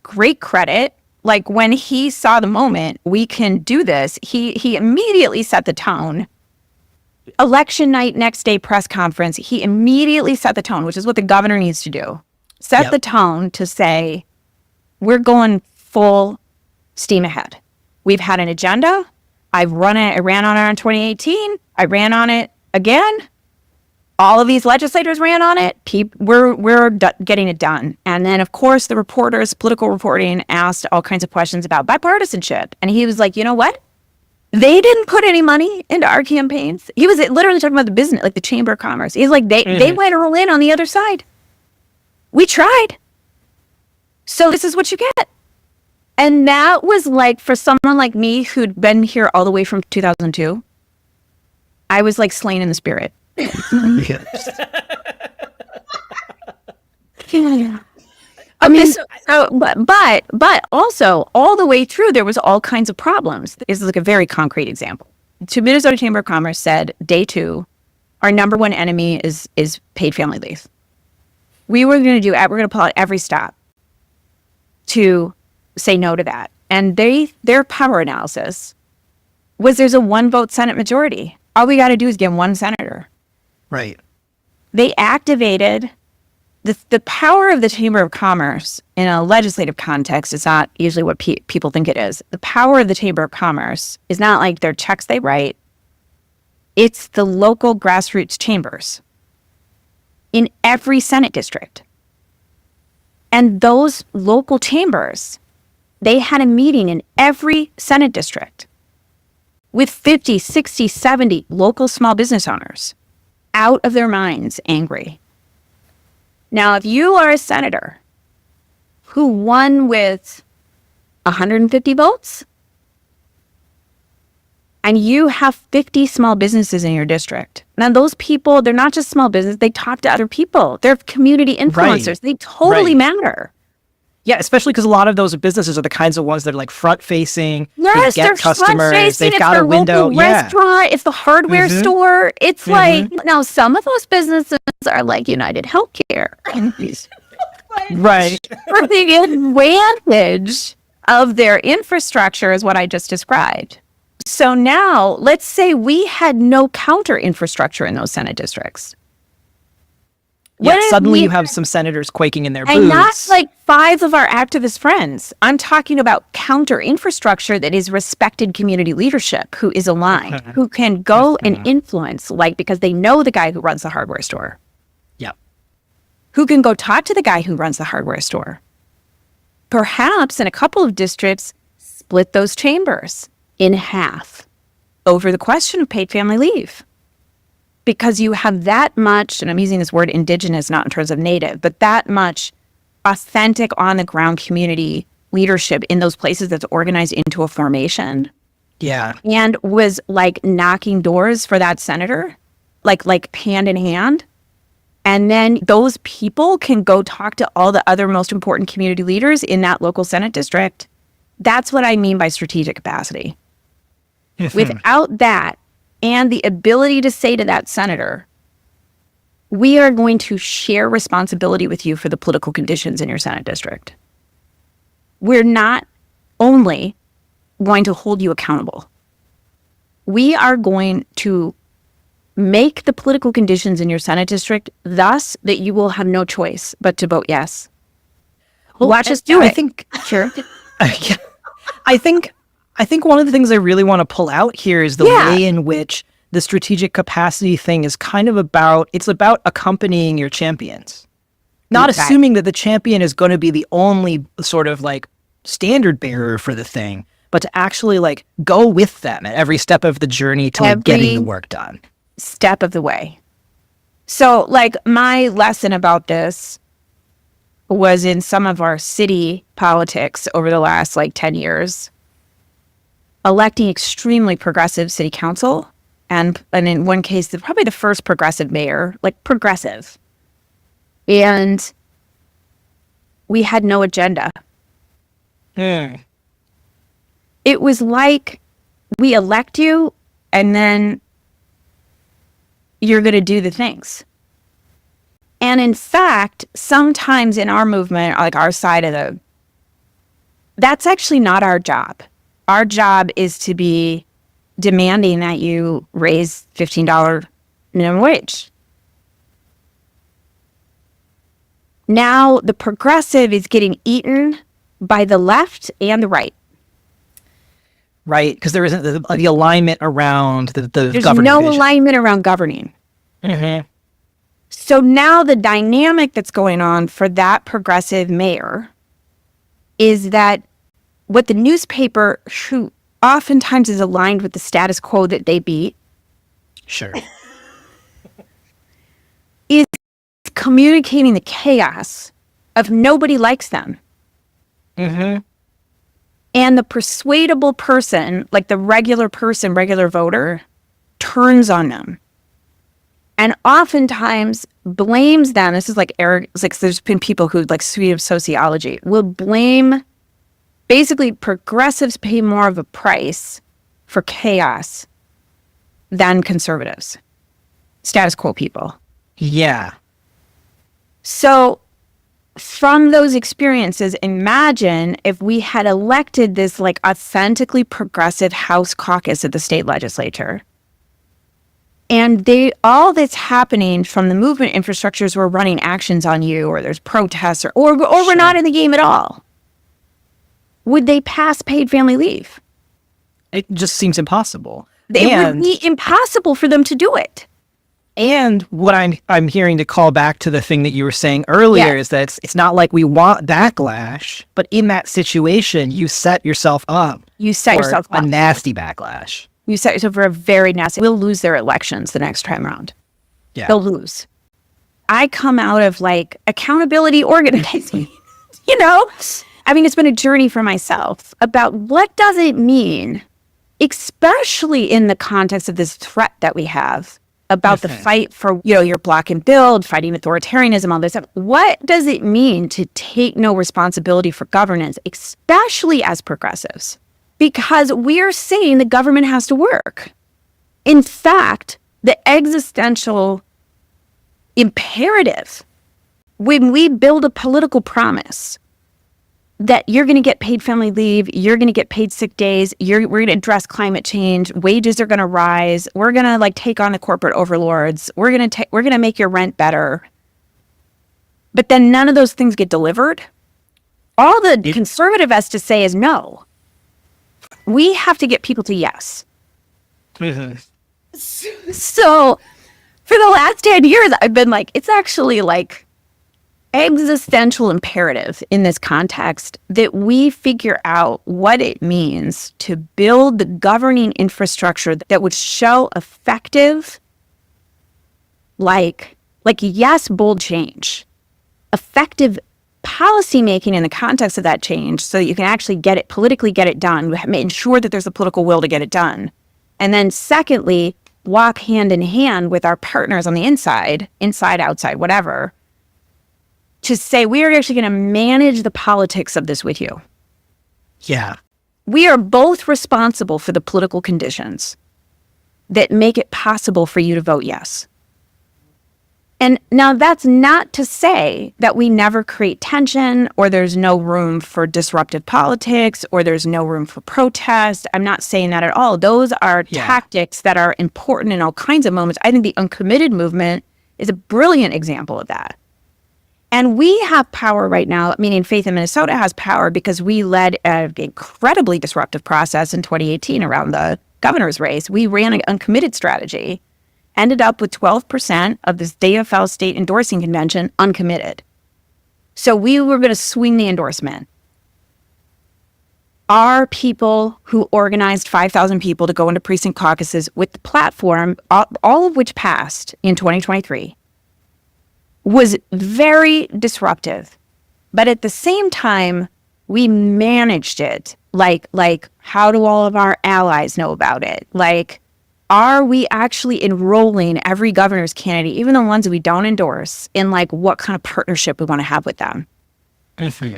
great credit, when he saw the moment, we can do this, he immediately set the tone. Election night, next day press conference, he immediately set the tone, which is what the governor needs to do. Set the tone to say, we're going full steam ahead. We've had an agenda. I ran on it in 2018. I ran on it again. All of these legislators ran on it. We're getting it done. And then, of course, the reporters, political reporting, asked all kinds of questions about bipartisanship. And he was like, you know what? They didn't put any money into our campaigns. He was literally talking about the business, the Chamber of Commerce. He's like, they went all in on the other side. We tried. So this is what you get. And that was for someone like me who'd been here all the way from 2002, I was slain in the spirit. I mean, but also all the way through, there was all kinds of problems. This is a very concrete example. To Minnesota Chamber of Commerce said, day 2, our number one enemy is paid family leave. We're going to pull out every stop to say no to that. And their power analysis was there's a 1-vote Senate majority. All we got to do is get one senator. Right. They activated the power of the Chamber of Commerce in a legislative context is not usually what people think it is. The power of the Chamber of Commerce is not their checks they write. It's the local grassroots chambers in every Senate district. And those local chambers, they had a meeting in every Senate district with 50, 60, 70 local small business owners out of their minds angry. Now, if you are a senator who won with 150 votes and you have 50 small businesses in your district, now those people, they're not just small business, they talk to other people. They're community influencers. Right. They totally matter. Yeah, especially because a lot of those businesses are the kinds of ones that are front-facing. Yes, they get they're customers. front-facing. They've got a window. Local restaurant. It's the hardware store. It's now some of those businesses are like United Healthcare. Right. For the advantage of their infrastructure is what I just described. So now, let's say we had no counter infrastructure in those Senate districts. Yeah, What if suddenly we you have some senators quaking in their And not boots. like 5 of our activist friends. I'm talking about counter infrastructure that is respected community leadership who is aligned, who can go and influence, like, because they know the guy who runs the hardware store, Yep. who can go talk to the guy who runs the hardware store. Perhaps in a couple of districts, split those chambers in half over the question of paid family leave. Because you have that much, and I'm using this word indigenous, not in terms of native, but that much authentic on the ground community leadership in those places that's organized into a formation Yeah. and was like knocking doors for that senator, like hand in hand. And then those people can go talk to all the other most important community leaders in that local Senate district. That's what I mean by strategic capacity. Without that, and the ability to say to that senator, we are going to share responsibility with you for the political conditions in your Senate district. We're not only going to hold you accountable. We are going to make the political conditions in your Senate district thus that you will have no choice but to vote yes. Watch us do I it. think Sure. Yeah. I think one of the things I really want to pull out here is the way in which the strategic capacity thing is kind of it's about accompanying your champions. Not Okay. assuming that the champion is going to be the only sort of like standard bearer for the thing, but to actually like go with them at every step of the journey to like, getting the work done. Step of the way. So, like, my lesson about this was in some of our city politics over the last, 10 years, electing extremely progressive city council, and in one case, probably the first progressive mayor, progressive. And we had no agenda. It was like, we elect you, and then you're going to do the things. And in fact, sometimes in our movement, like our side of that's actually not our job. Our job is to be demanding that you raise $15 minimum wage. Now, the progressive is getting eaten by the left and the right. Right? Because there isn't the alignment around the There's governing no vision. alignment around governing. Mm-hmm. So now the dynamic that's going on for that progressive mayor is that what the newspaper, who oftentimes is aligned with the status quo that they beat, Sure. is communicating the chaos of nobody likes them. Mm-hmm. And the persuadable person, like the regular person, regular voter, turns on them. And oftentimes blames them. This is like Eric, it's like there's been people who, like, student of sociology, will blame, basically progressives pay more of a price for chaos than conservatives, status quo people. Yeah. So from those experiences, imagine if we had elected this like authentically progressive House caucus at the state legislature. And all that's happening from the movement infrastructures, we're running actions on you, or there's protests, or we're not in the game at all. Would they pass paid family leave? It just seems impossible. It would be impossible for them to do it. And what I'm hearing, to call back to the thing that you were saying earlier, is that it's not like we want backlash, but in that situation, you set yourself up. You set for yourself up. a nasty backlash. You set yourself for a very nasty. We'll lose their elections the next time around. Yeah. They'll lose. I come out of like accountability organizing, you know? I mean, it's been a journey for myself about what does it mean, especially in the context of this threat that we have about the fight for, your block and build, fighting authoritarianism, all this stuff. What does it mean to take no responsibility for governance, especially as progressives? Because we're saying the government has to work. In fact, the existential imperative when we build a political promise that you're going to get paid family leave, you're going to get paid sick days, we're going to address climate change, wages are going to rise, we're going to like take on the corporate overlords, we're going to make your rent better. But then none of those things get delivered. All the conservative has to say is no. We have to get people to yes. So for the last 10 years, I've been like, it's actually like existential imperative in this context that we figure out what it means to build the governing infrastructure that would show effective, like yes, bold change, effective policymaking in the context of that change so that you can actually politically get it done, ensure that there's a political will to get it done. And then secondly, walk hand in hand with our partners on the inside, outside, whatever, to say we are actually going to manage the politics of this with you. Yeah. We are both responsible for the political conditions that make it possible for you to vote yes. And now that's not to say that we never create tension or there's no room for disruptive politics or there's no room for protest. I'm not saying that at all. Those are tactics that are important in all kinds of moments. I think the uncommitted movement is a brilliant example of that. And we have power right now, meaning Faith in Minnesota has power because we led an incredibly disruptive process in 2018 around the governor's race. We ran an uncommitted strategy, ended up with 12% of this DFL state endorsing convention uncommitted. So we were going to swing the endorsement. Our people who organized 5,000 people to go into precinct caucuses with the platform, all of which passed in 2023, was very disruptive. But at the same time, we managed it. Like, how do all of our allies know about it? Like, are we actually enrolling every governor's candidate, even the ones we don't endorse, in like what kind of partnership we want to have with them?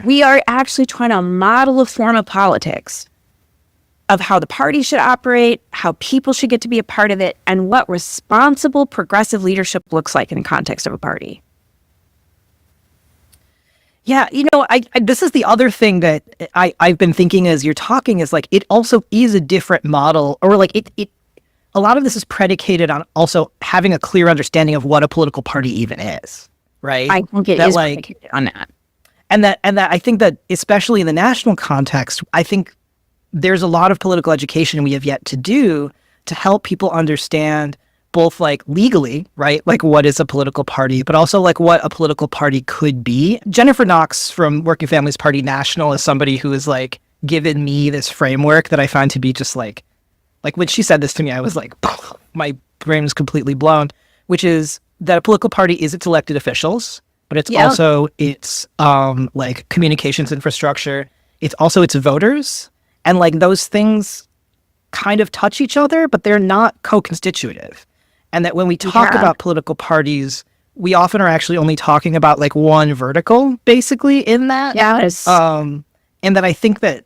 We are actually trying to model a form of politics of how the party should operate, how people should get to be a part of it, and what responsible progressive leadership looks like in the context of a party. Yeah, this is the other thing that I've been thinking as you're talking is like it also is a different model, or like it a lot of this is predicated on also having a clear understanding of what a political party even is, right? I think it is predicated on that. And that I think that especially in the national context, I think there's a lot of political education we have yet to do to help people understand both like legally, right? Like what is a political party, but also like what a political party could be. Jennifer Knox from Working Families Party National is somebody who has like given me this framework that I find to be just like when she said this to me, I was like, my brain was completely blown, which is that a political party is its elected officials, but it's also its like communications infrastructure. It's also its voters, and like those things kind of touch each other, but they're not co-constitutive. And that when we talk about political parties, we often are actually only talking about like one vertical, basically, in that. Yes. And that I think that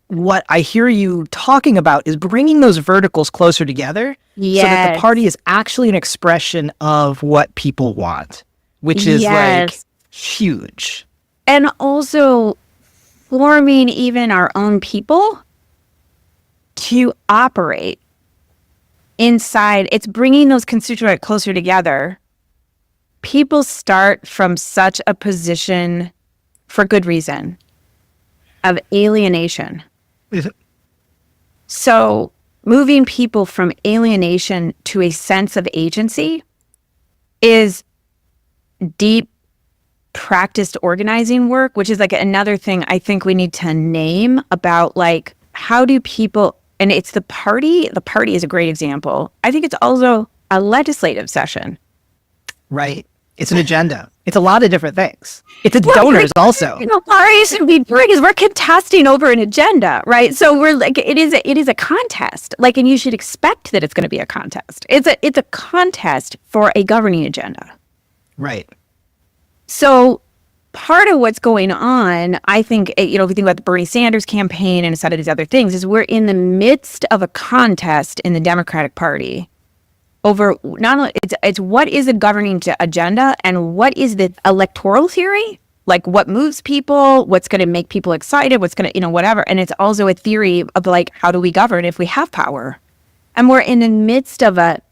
what I hear you talking about is bringing those verticals closer together so that the party is actually an expression of what people want, which is like huge. And also forming even our own people to operate inside. It's bringing those constituents closer together. People start from such a position, for good reason, of alienation. So moving people from alienation to a sense of agency is deep practiced organizing work, which is like another thing I think we need to name about like how do people, and it's the party is a great example. I think it's also a legislative session. Right. It's an agenda. It's a lot of different things. It's donors also. Our reason we bring is we're contesting over an agenda, right? So we're like, it is a contest. Like, and you should expect that it's going to be a contest. It's a contest for a governing agenda. Right. So part of what's going on, I think, if you think about the Bernie Sanders campaign and a set of these other things, is we're in the midst of a contest in the Democratic Party over not only it's what is the governing agenda and what is the electoral theory like what moves people, what's going to make people excited, what's going to, whatever. And it's also a theory of like, how do we govern if we have power? And we're in the midst of and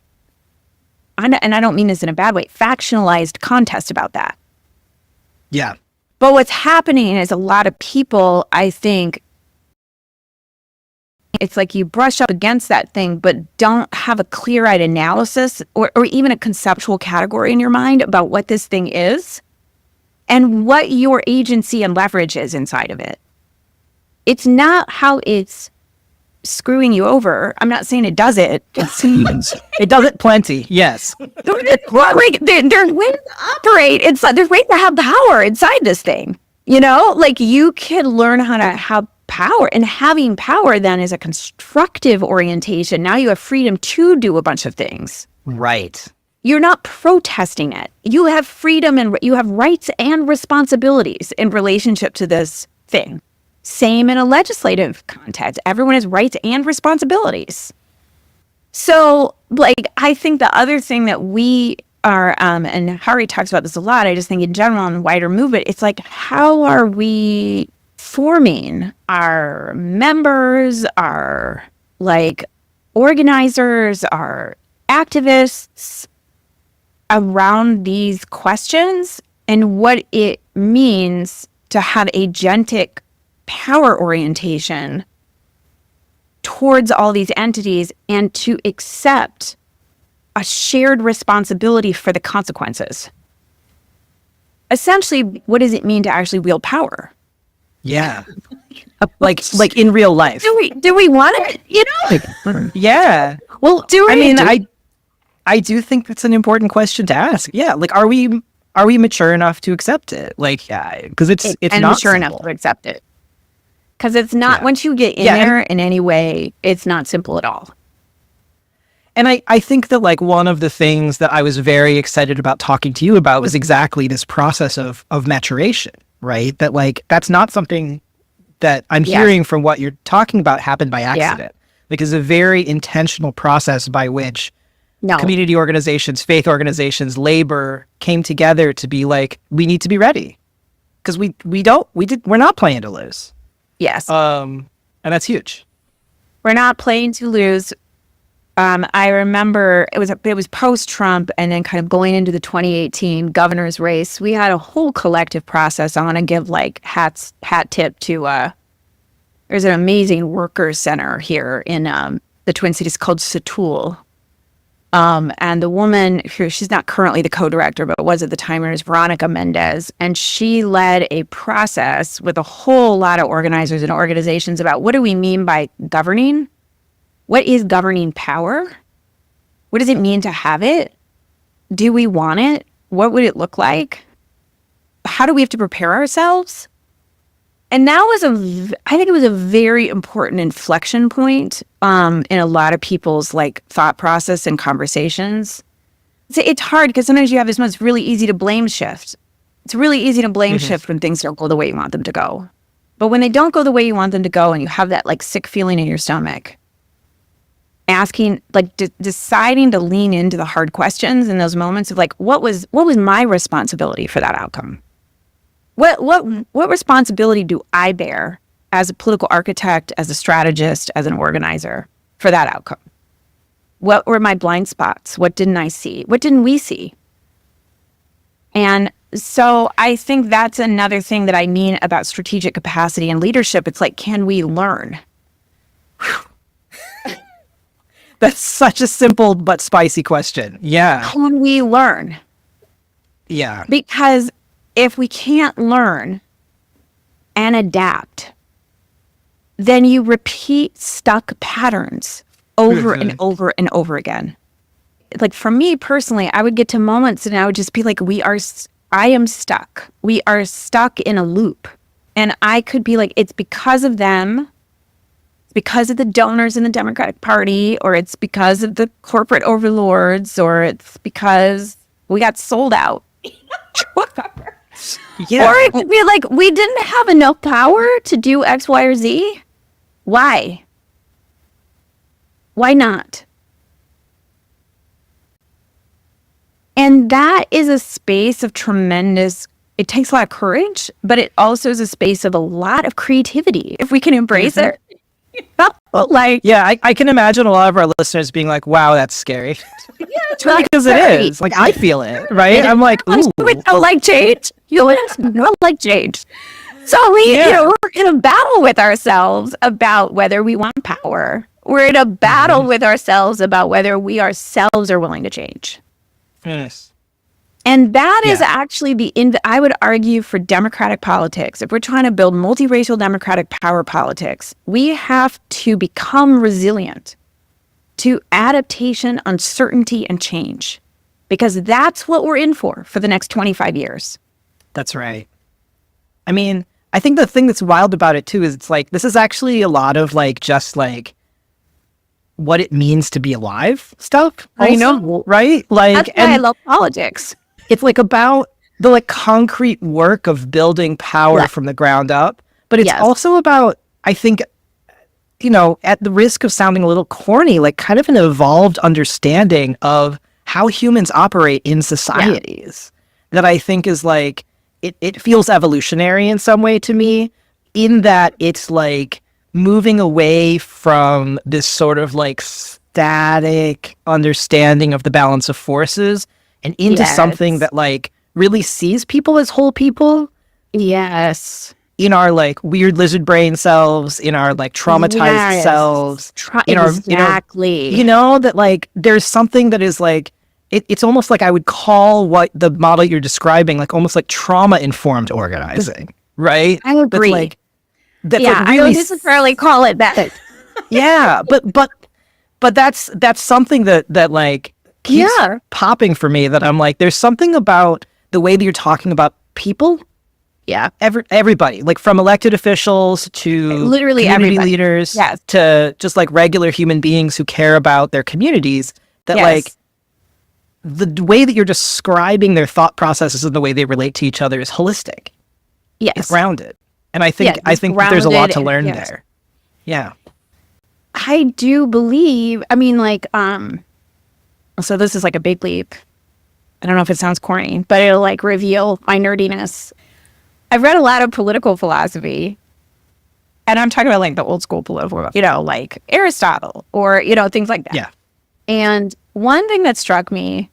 I don't mean this in a bad way, factionalized contest about that. Yeah. But what's happening is a lot of people, I think, it's like you brush up against that thing, but don't have a clear-eyed analysis or even a conceptual category in your mind about what this thing is and what your agency and leverage is inside of it. It's not how it's screwing you over. I'm not saying it does it. It does it plenty. Yes. There's ways to operate. There's ways to have power inside this thing. Like you can learn how to have power, and having power then is a constructive orientation. Now you have freedom to do a bunch of things. Right. You're not protesting it. You have freedom and you have rights and responsibilities in relationship to this thing. Same in a legislative context. Everyone has rights and responsibilities. So, like, I think the other thing that we are, and Hari talks about this a lot, I just think in general in wider movement, it's like, how are we forming our members, our, like, organizers, our activists around these questions and what it means to have agentic power orientation towards all these entities and to accept a shared responsibility for the consequences. Essentially, what does it mean to actually wield power? Yeah. like in real life. Do we want it? Yeah. Well, I do think that's an important question to ask. Yeah. Like, are we mature enough to accept it? Like, yeah, because it's and not mature simple. enough to accept it. Because it's not, once you get in there in any way, it's not simple at all. And I think that, like, one of the things that I was very excited about talking to you about was exactly this process of maturation, right? That, like, that's not something that I'm hearing from what you're talking about happened by accident. Like, it's a very intentional process by which community organizations, faith organizations, labor came together to be like, we need to be ready. Because we're not playing to lose. Yes. And that's huge. We're not playing to lose. I remember it was post-Trump and then kind of going into the 2018 governor's race. We had a whole collective process. I want to give like hat tip to there's an amazing workers center here in the Twin Cities called Satul. And the woman who, she's not currently the co-director, but was at the time, is Veronica Mendez. And she led a process with a whole lot of organizers and organizations about what do we mean by governing? What is governing power? What does it mean to have it? Do we want it? What would it look like? How do we have to prepare ourselves? And that was I think it was a very important inflection point in a lot of people's like thought process and conversations. It's hard because sometimes you have this it's really easy to blame shift. It's really easy to blame shift when things don't go the way you want them to go. But when they don't go the way you want them to go and you have that like sick feeling in your stomach, asking, like deciding to lean into the hard questions in those moments of like, what was my responsibility for that outcome? What responsibility do I bear as a political architect, as a strategist, as an organizer for that outcome? What were my blind spots? What didn't I see? What didn't we see? And so I think that's another thing that I mean about strategic capacity and leadership. It's like, can we learn? That's such a simple but spicy question. Yeah. Can we learn? Yeah. Because if we can't learn and adapt, then you repeat stuck patterns over and over and over again. Like for me personally, I would get to moments and I would just be like, I am stuck. We are stuck in a loop. And I could be like, it's because of them. It's because of the donors in the Democratic Party, or it's because of the corporate overlords, or it's because we got sold out. Whatever. Yeah. Or it could be like, we didn't have enough power to do X, Y, or Z. Why? Why not? And that is a space of tremendous it takes a lot of courage, but it also is a space of a lot of creativity if we can embrace it. Like, yeah, I can imagine a lot of our listeners being like, wow, that's scary. Because it is. Like, I feel it, right? I'm like, ooh. We don't like change. You don't like change. So we're in a battle with ourselves about whether we want power. We're in a battle with ourselves about whether we ourselves are willing to change. Yes. And that is actually I would argue for democratic politics. If we're trying to build multiracial democratic power politics, we have to become resilient to adaptation, uncertainty, and change. Because that's what we're in for the next 25 years. That's right. I mean, I think the thing that's wild about it too is it's like, this is actually a lot of like, just like what it means to be alive stuff. I know. Right? Like, that's why I love politics. It's like about the like concrete work of building power from the ground up. But it's also about, I think, you know, at the risk of sounding a little corny, like kind of an evolved understanding of how humans operate in societies that I think is like, it feels evolutionary in some way to me, in that it's like moving away from this sort of like static understanding of the balance of forces and into something that like really sees people as whole people. Yes. In our like weird lizard brain selves, in our like traumatized selves, exactly. You know, that like there's something that is like, it's almost like I would call what the model you're describing like almost like trauma informed organizing, right? I agree. That really I don't necessarily call it that. Yeah, but that's something that like keeps popping for me, that I'm like, there's something about the way that you're talking about people. Yeah. Everybody, like from elected officials to literally community leaders to just like regular human beings who care about their communities, that like the way that you're describing their thought processes and the way they relate to each other is holistic. Yes. It's grounded. And I think that there's a lot to learn there. Yeah. I do believe, I mean, like, so this is like a big leap. I don't know if it sounds corny, but it'll like reveal my nerdiness. I've read a lot of political philosophy, and I'm talking about like the old school political, you know, like Aristotle or, you know, things like that. Yeah. And one thing that struck me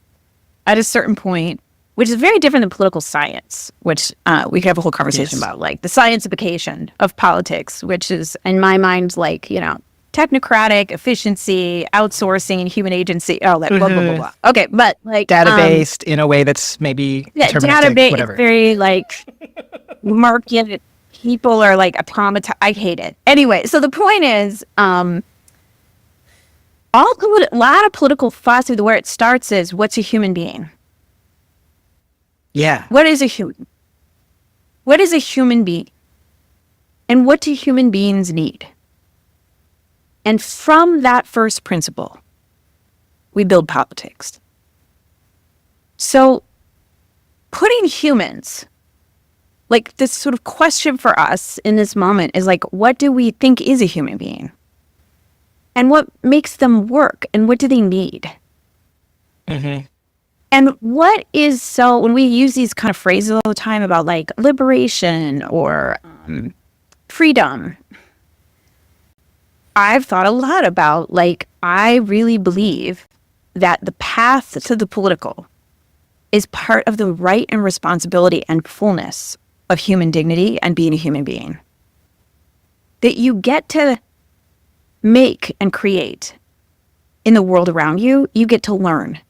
at a certain point, which is very different than political science, which we could have a whole conversation about, like the scientification of politics, which is in my mind, like, you know, technocratic, efficiency, outsourcing, human agency, all that, blah, blah, blah, blah. Okay, but like... Data-based in a way that's maybe data-based, whatever. very like market, people are like automatized. I hate it. Anyway, so the point is, a lot of political philosophy, where it starts is, what's a human being? Yeah. What is a human? What is a human being? And what do human beings need? And from that first principle, we build politics. So putting humans, like this sort of question for us in this moment is like, what do we think is a human being? And what makes them work? And what do they need? Mm-hmm. And what is, so when we use these kind of phrases all the time about like liberation or freedom, I've thought a lot about, like, I really believe that the path to the political is part of the right and responsibility and fullness of human dignity and being a human being. That you get to make and create in the world around you, you get to learn.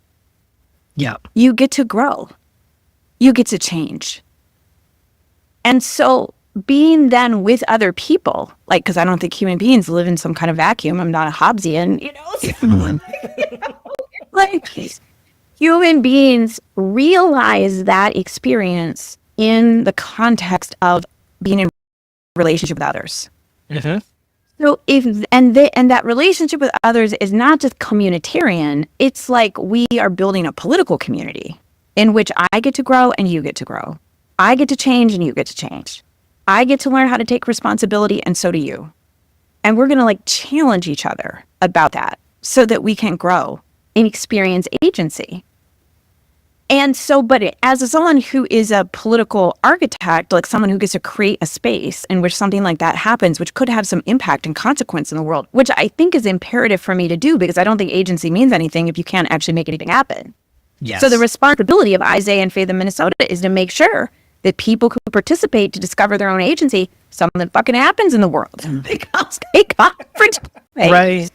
Yeah. You get to grow. You get to change. And so being then with other people, like, because I don't think human beings live in some kind of vacuum. I'm not a Hobbesian, you know? Like, human beings realize that experience in the context of being in relationship with others. Mm-hmm. So and that relationship with others is not just communitarian. It's like we are building a political community in which I get to grow and you get to grow. I get to change and you get to change. I get to learn how to take responsibility, and so do you. And we're going to like challenge each other about that so that we can grow and experience agency. And so, but as someone who is a political architect, like someone who gets to create a space in which something like that happens, which could have some impact and consequence in the world, which I think is imperative for me to do, because I don't think agency means anything if you can't actually make anything happen. Yes. So the responsibility of Isaiah and Faith in Minnesota is to make sure that people who participate to discover their own agency, something fucking happens in the world. Because they conference. Right.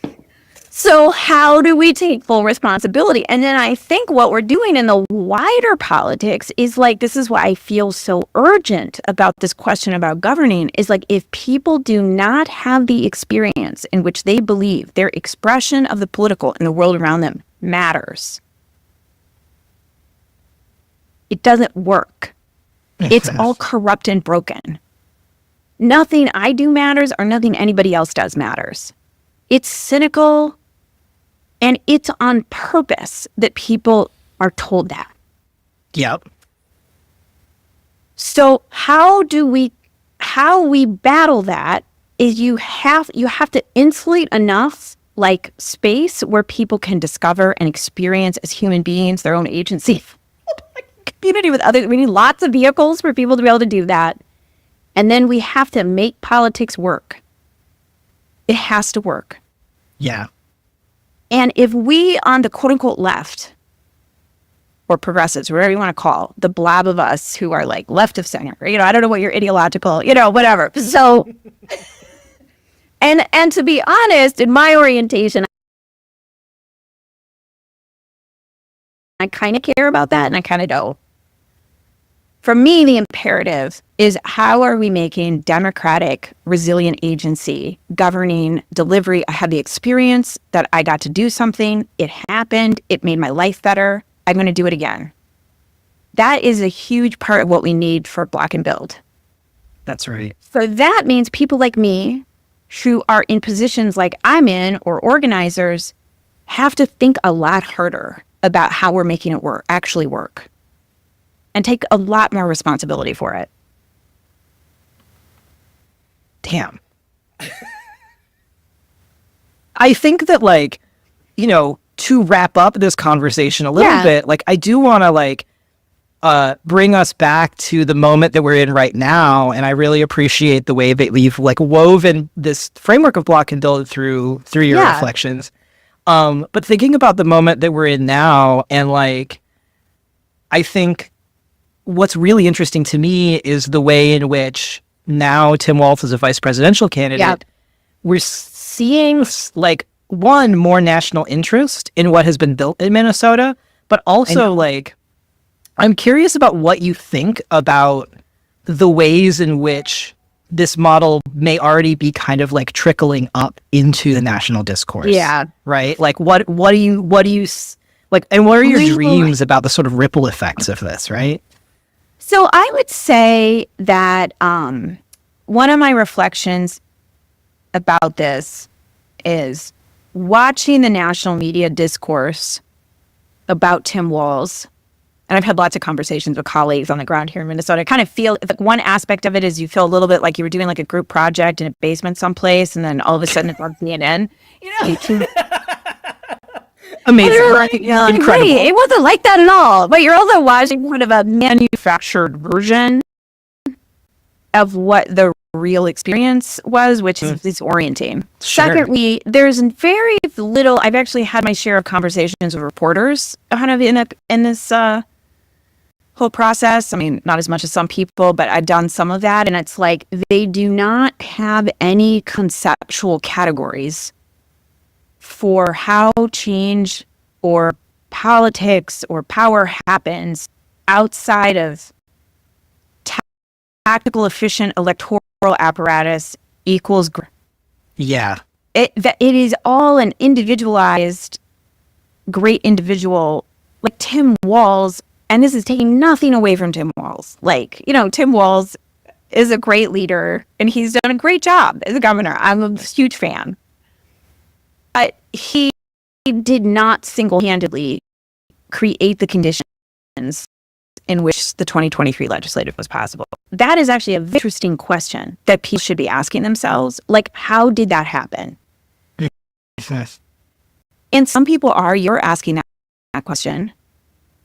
So how do we take full responsibility? And then I think what we're doing in the wider politics is like, this is why I feel so urgent about this question about governing, is like, if people do not have the experience in which they believe their expression of the political in the world around them matters, it doesn't work. It's all corrupt and broken. Nothing I do matters, or nothing anybody else does matters. It's cynical. And it's on purpose that people are told that. Yep. So how we battle that is you have to insulate enough like space where people can discover and experience as human beings their own agency. Community with others. We need lots of vehicles for people to be able to do that. And then we have to make politics work. It has to work. Yeah. And if we on the quote unquote left, or progressives, whatever you want to call the blob of us who are like left of center, I don't know what your ideological, whatever. So, and to be honest, in my orientation, I kind of care about that and I kind of don't. For me, the imperative is, how are we making democratic, resilient agency, governing, delivery? I had the experience that I got to do something. It happened. It made my life better. I'm going to do it again. That is a huge part of what we need for Block and Build. That's right. So that means people like me who are in positions like I'm in, or organizers, have to think a lot harder about how we're making it actually work. And take a lot more responsibility for it. Damn. I think that, like, to wrap up this conversation a little bit, like, I do want to, like, bring us back to the moment that we're in right now. And I really appreciate the way that we've, like, woven this framework of Block and Build through your reflections. But thinking about the moment that we're in now, and, like, I think what's really interesting to me is the way in which now Tim Walz is a vice presidential candidate. We're seeing, like, one, more national interest in what has been built in Minnesota, but also, like, I'm curious about what you think about the ways in which this model may already be kind of like trickling up into the national discourse. Yeah. Right? Like, what do you like, and what are your dreams about the sort of ripple effects of this, right? So I would say that one of my reflections about this is watching the national media discourse about Tim Walz. And I've had lots of conversations with colleagues on the ground here in Minnesota. I kind of feel like one aspect of it is you feel a little bit like you were doing like a group project in a basement someplace, and then all of a sudden it's on CNN. Amazing. Like, Incredible. Hey, it wasn't like that at all. But you're also watching kind of a manufactured version of what the real experience was, which is disorienting. Sure. Secondly, there's very little. I've actually had my share of conversations with reporters kind of in this whole process. I mean, not as much as some people, but I've done some of that. And it's like they do not have any conceptual categories for how change or politics or power happens outside of tactical, efficient electoral apparatus equals. Yeah. It is all an individualized, great individual like Tim Walz. And this is taking nothing away from Tim Walz. Like, Tim Walz is a great leader and he's done a great job as a governor. I'm a huge fan. But he did not single-handedly create the conditions in which the 2023 legislative was possible. That is actually a very interesting question that people should be asking themselves. Like, how did that happen? And some people you're asking that question.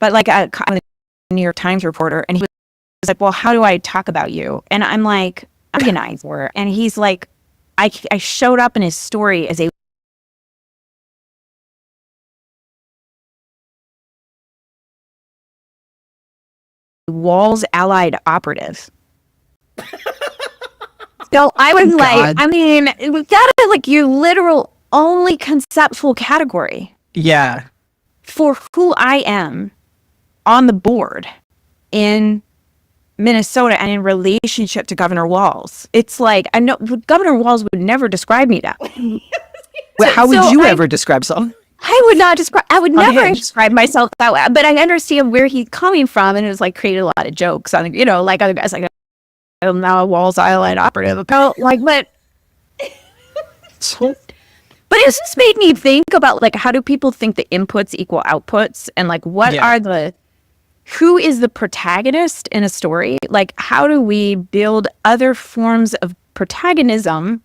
but like I'm a New York Times reporter, and he was like, well, how do I talk about you? And I'm like, organizer. And he's like, I showed up in his story as a Walls allied operative. So I was like, I mean, that is like your literal only conceptual category. Yeah. For who I am on the board in Minnesota and in relationship to Governor Walz. It's like, I know Governor Walz would never describe me that way. Well, how would you ever describe someone? I would never describe myself that way, but I understand where he's coming from, and it was like created a lot of jokes on, you know, like other guys like, I'm now a Walls Island operative. Like, but it's just made me think about like, how do people think the inputs equal outputs, and like, what are who is the protagonist in a story? Like, how do we build other forms of protagonism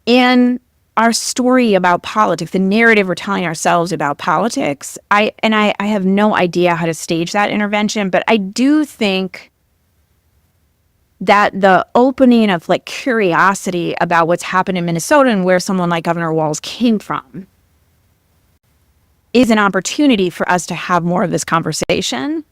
in our story about politics, the narrative we're telling ourselves about politics? I have no idea how to stage that intervention, but I do think that the opening of like curiosity about what's happened in Minnesota and where someone like Governor Walz came from is an opportunity for us to have more of this conversation.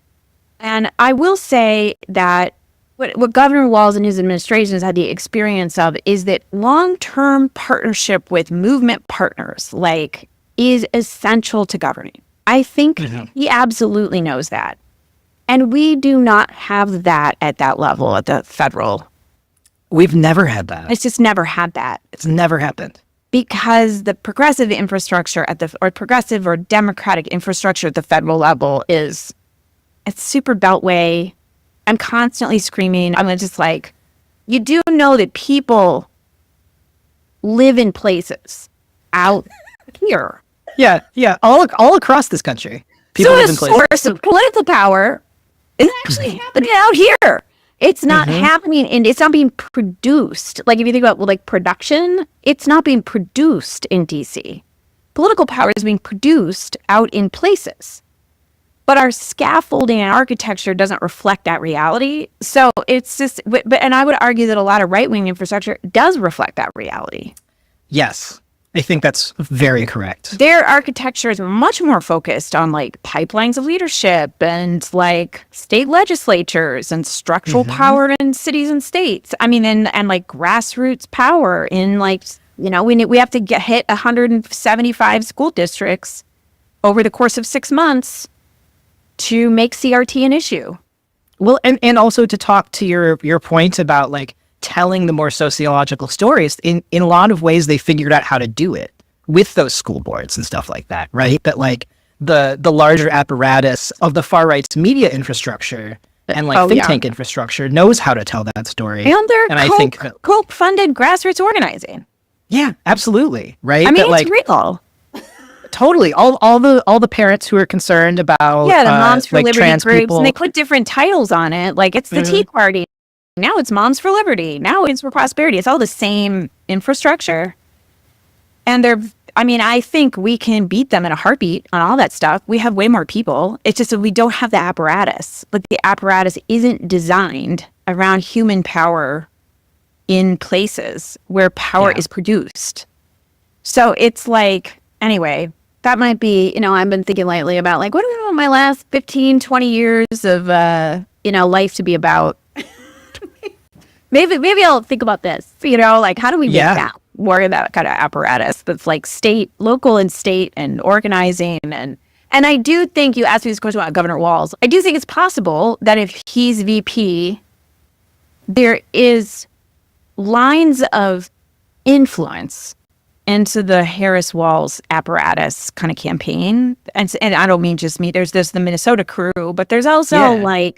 And I will say that what Governor Walz and his administration has had the experience of is that long-term partnership with movement partners like is essential to governing. I think he absolutely knows that. And we do not have that at that level, at the federal. We've never had that. It's just never had that. It's never happened. Because the progressive infrastructure or progressive or democratic infrastructure at the federal level it's super beltway. I'm constantly screaming. I'm just like, you do know that people live in places out here. Yeah. All across this country. People live in places. So the source of political power is actually happening out here. It's not happening, and it's not being produced. Like, if you think about like production, it's not being produced in DC. Political power is being produced out in places. But our scaffolding and architecture doesn't reflect that reality. So it's just, and I would argue that a lot of right-wing infrastructure does reflect that reality. Yes, I think that's very correct. Their architecture is much more focused on like pipelines of leadership and like state legislatures and structural power in cities and states. I mean, and like grassroots power in like, you know, we have to hit 175 school districts over the course of 6 months to make CRT an issue. Well, and also to talk to your point about like telling the more sociological stories, in a lot of ways they figured out how to do it with those school boards and stuff like that, right? That like the larger apparatus of the far right's media infrastructure and like think tank infrastructure knows how to tell that story. And I think Koch-funded grassroots organizing. Yeah, absolutely. Right? I mean, that, it's real. Totally. All the parents who are concerned about the Moms for like Liberty trans groups, people. and they put different titles on it. Like it's the Tea Party. Now it's Moms for Liberty. Now it's for Prosperity. It's all the same infrastructure. And I think we can beat them in a heartbeat on all that stuff. We have way more people. It's just that we don't have the apparatus. But the apparatus isn't designed around human power in places where power is produced. So it's like, anyway, that might be, I've been thinking lately about like, what do I want my last 15, 20 years of, life to be about? Maybe I'll think about this, like how do we make that more of that kind of apparatus that's like local and state and organizing. And I do think you asked me this question about Governor Walz. I do think it's possible that if he's VP, there is lines of influence into the Harris-Walz apparatus kind of campaign. And I don't mean just me. There's the Minnesota crew, but there's also I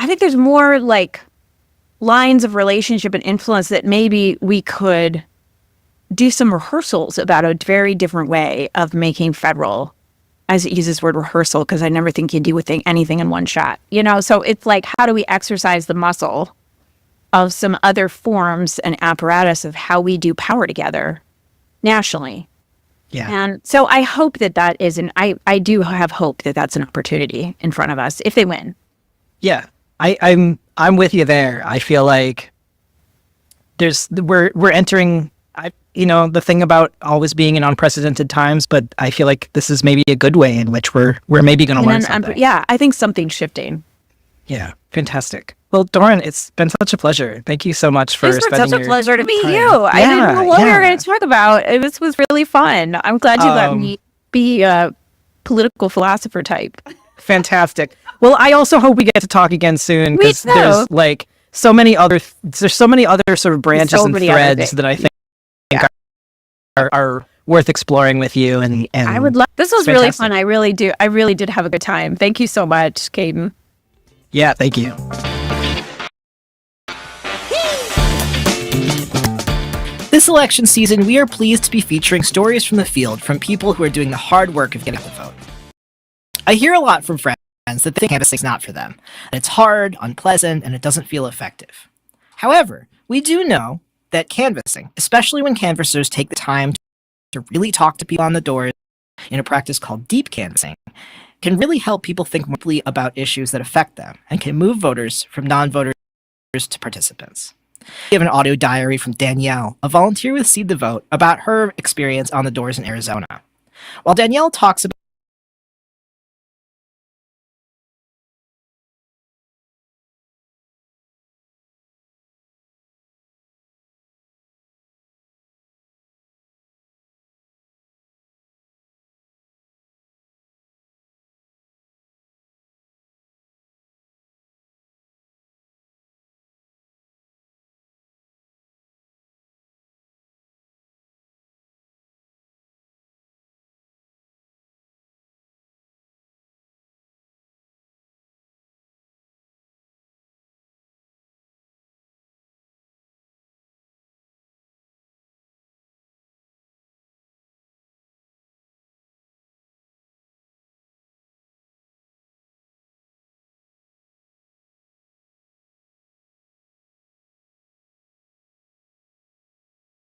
think there's more like lines of relationship and influence that maybe we could do some rehearsals about a very different way of making federal. I use this word rehearsal because I never think you do anything in one shot. So it's like, how do we exercise the muscle of some other forms and apparatus of how we do power together nationally? Yeah. And so I hope that is I do have hope that that's an opportunity in front of us if they win. Yeah. I'm with you there. I feel like we're entering the thing about always being in unprecedented times, but I feel like this is maybe a good way in which we're maybe going to learn something. Yeah, I think something's shifting. Yeah, fantastic. Well, Doran, it's been such a pleasure. Thank you so much for It's been spending such a pleasure to meet time. you. I didn't know what we were going to talk about. This was really fun. I'm glad you let me be a political philosopher type. Fantastic. Well, I also hope we get to talk again soon, because there's like so many other sort of branches and threads that I think are worth exploring with you. And I would love. This was really fun. I really did have a good time. Thank you so much, Caden. Yeah, thank you. This election season, we are pleased to be featuring stories from the field from people who are doing the hard work of getting the vote. I hear a lot from friends that they think canvassing is not for them, that it's hard, unpleasant, and it doesn't feel effective. However, we do know that canvassing, especially when canvassers take the time to really talk to people on the doors in a practice called deep canvassing, can really help people think more deeply about issues that affect them and can move voters from non-voters to participants. We have an audio diary from Danielle, a volunteer with Seed the Vote, about her experience on the doors in Arizona. While Danielle talks about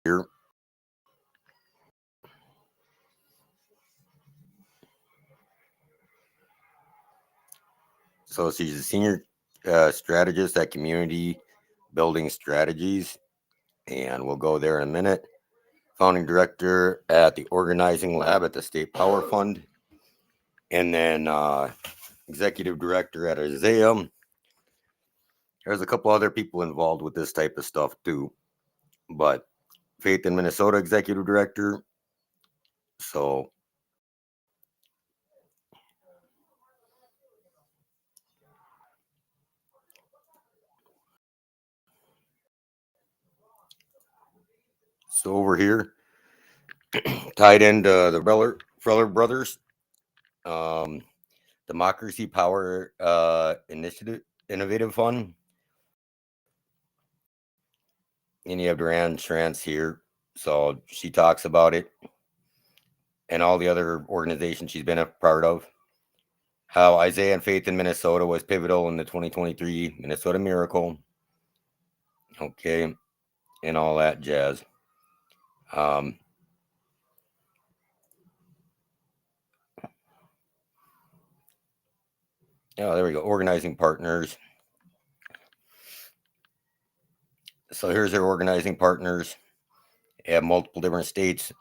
here. So she's a senior strategist at Community Building Strategies, and we'll go there in a minute. Founding director at the Organizing Lab at the State Power Fund, and then executive director at Isaiah. There's a couple other people involved with this type of stuff too, but Faith in Minnesota executive director. So over here, tied into the Feller Brothers, Democracy Power Initiative Innovative Fund. And you have Doran Schrantz here. So she talks about it and all the other organizations she's been a part of. How Isaiah and Faith in Minnesota was pivotal in the 2023 Minnesota Miracle. Okay. And all that jazz. Oh, there we go. Organizing partners. So here's their organizing partners. They have multiple different states.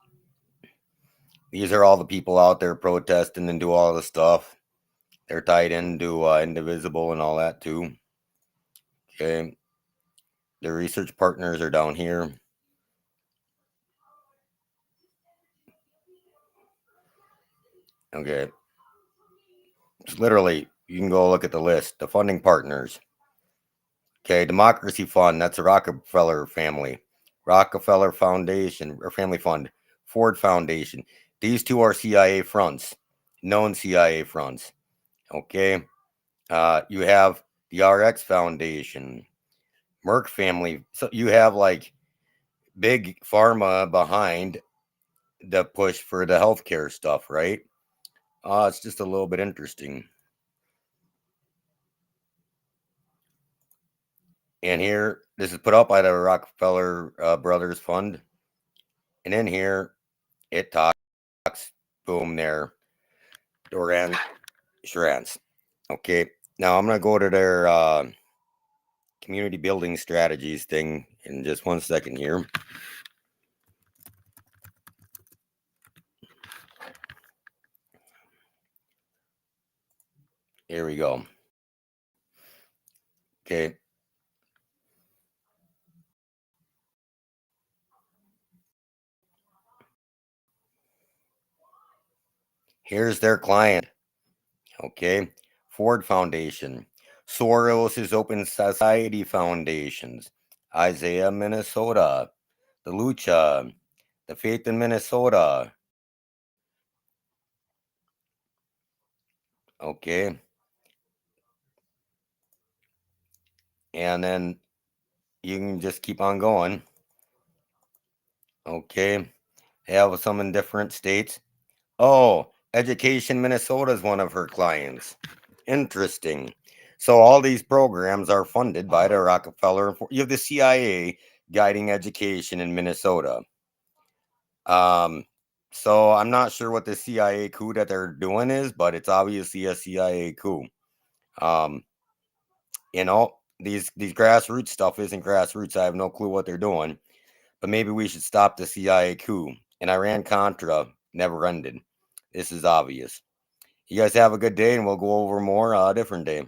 These are all the people out there protesting and do all the stuff. They're tied into Indivisible and all that too. Okay. The research partners are down here. Okay. It's literally, you can go look at the list. The funding partners. Okay. Democracy Fund. That's the Rockefeller family. Rockefeller Foundation or Family Fund. Ford Foundation. These two are CIA fronts. Known CIA fronts. Okay. You have the RX Foundation. Merck family. So you have like big pharma behind the push for the healthcare stuff, right? It's just a little bit interesting. And here, this is put out by the Rockefeller Brothers Fund. And in here, it talks Boom there. Doran, Schrantz. Okay. Now I'm going to go to their community building strategies thing in just 1 second here. Here we go. Okay. Here's their client. Okay. Ford Foundation. Soros' Open Society Foundations. Isaiah, Minnesota. The Lucha. The Faith in Minnesota. Okay. And then you can just keep on going. Okay. Have some in different states. Oh, Education Minnesota is one of her clients. Interesting. So all these programs are funded by the Rockefeller. You have the CIA guiding education in Minnesota. So I'm not sure what the CIA coup that they're doing is, but it's obviously a CIA coup. These grassroots stuff isn't grassroots. I have no clue what they're doing, but maybe we should stop the CIA coup. And Iran-Contra never ended. This is obvious. You guys have a good day, and we'll go over more a different day.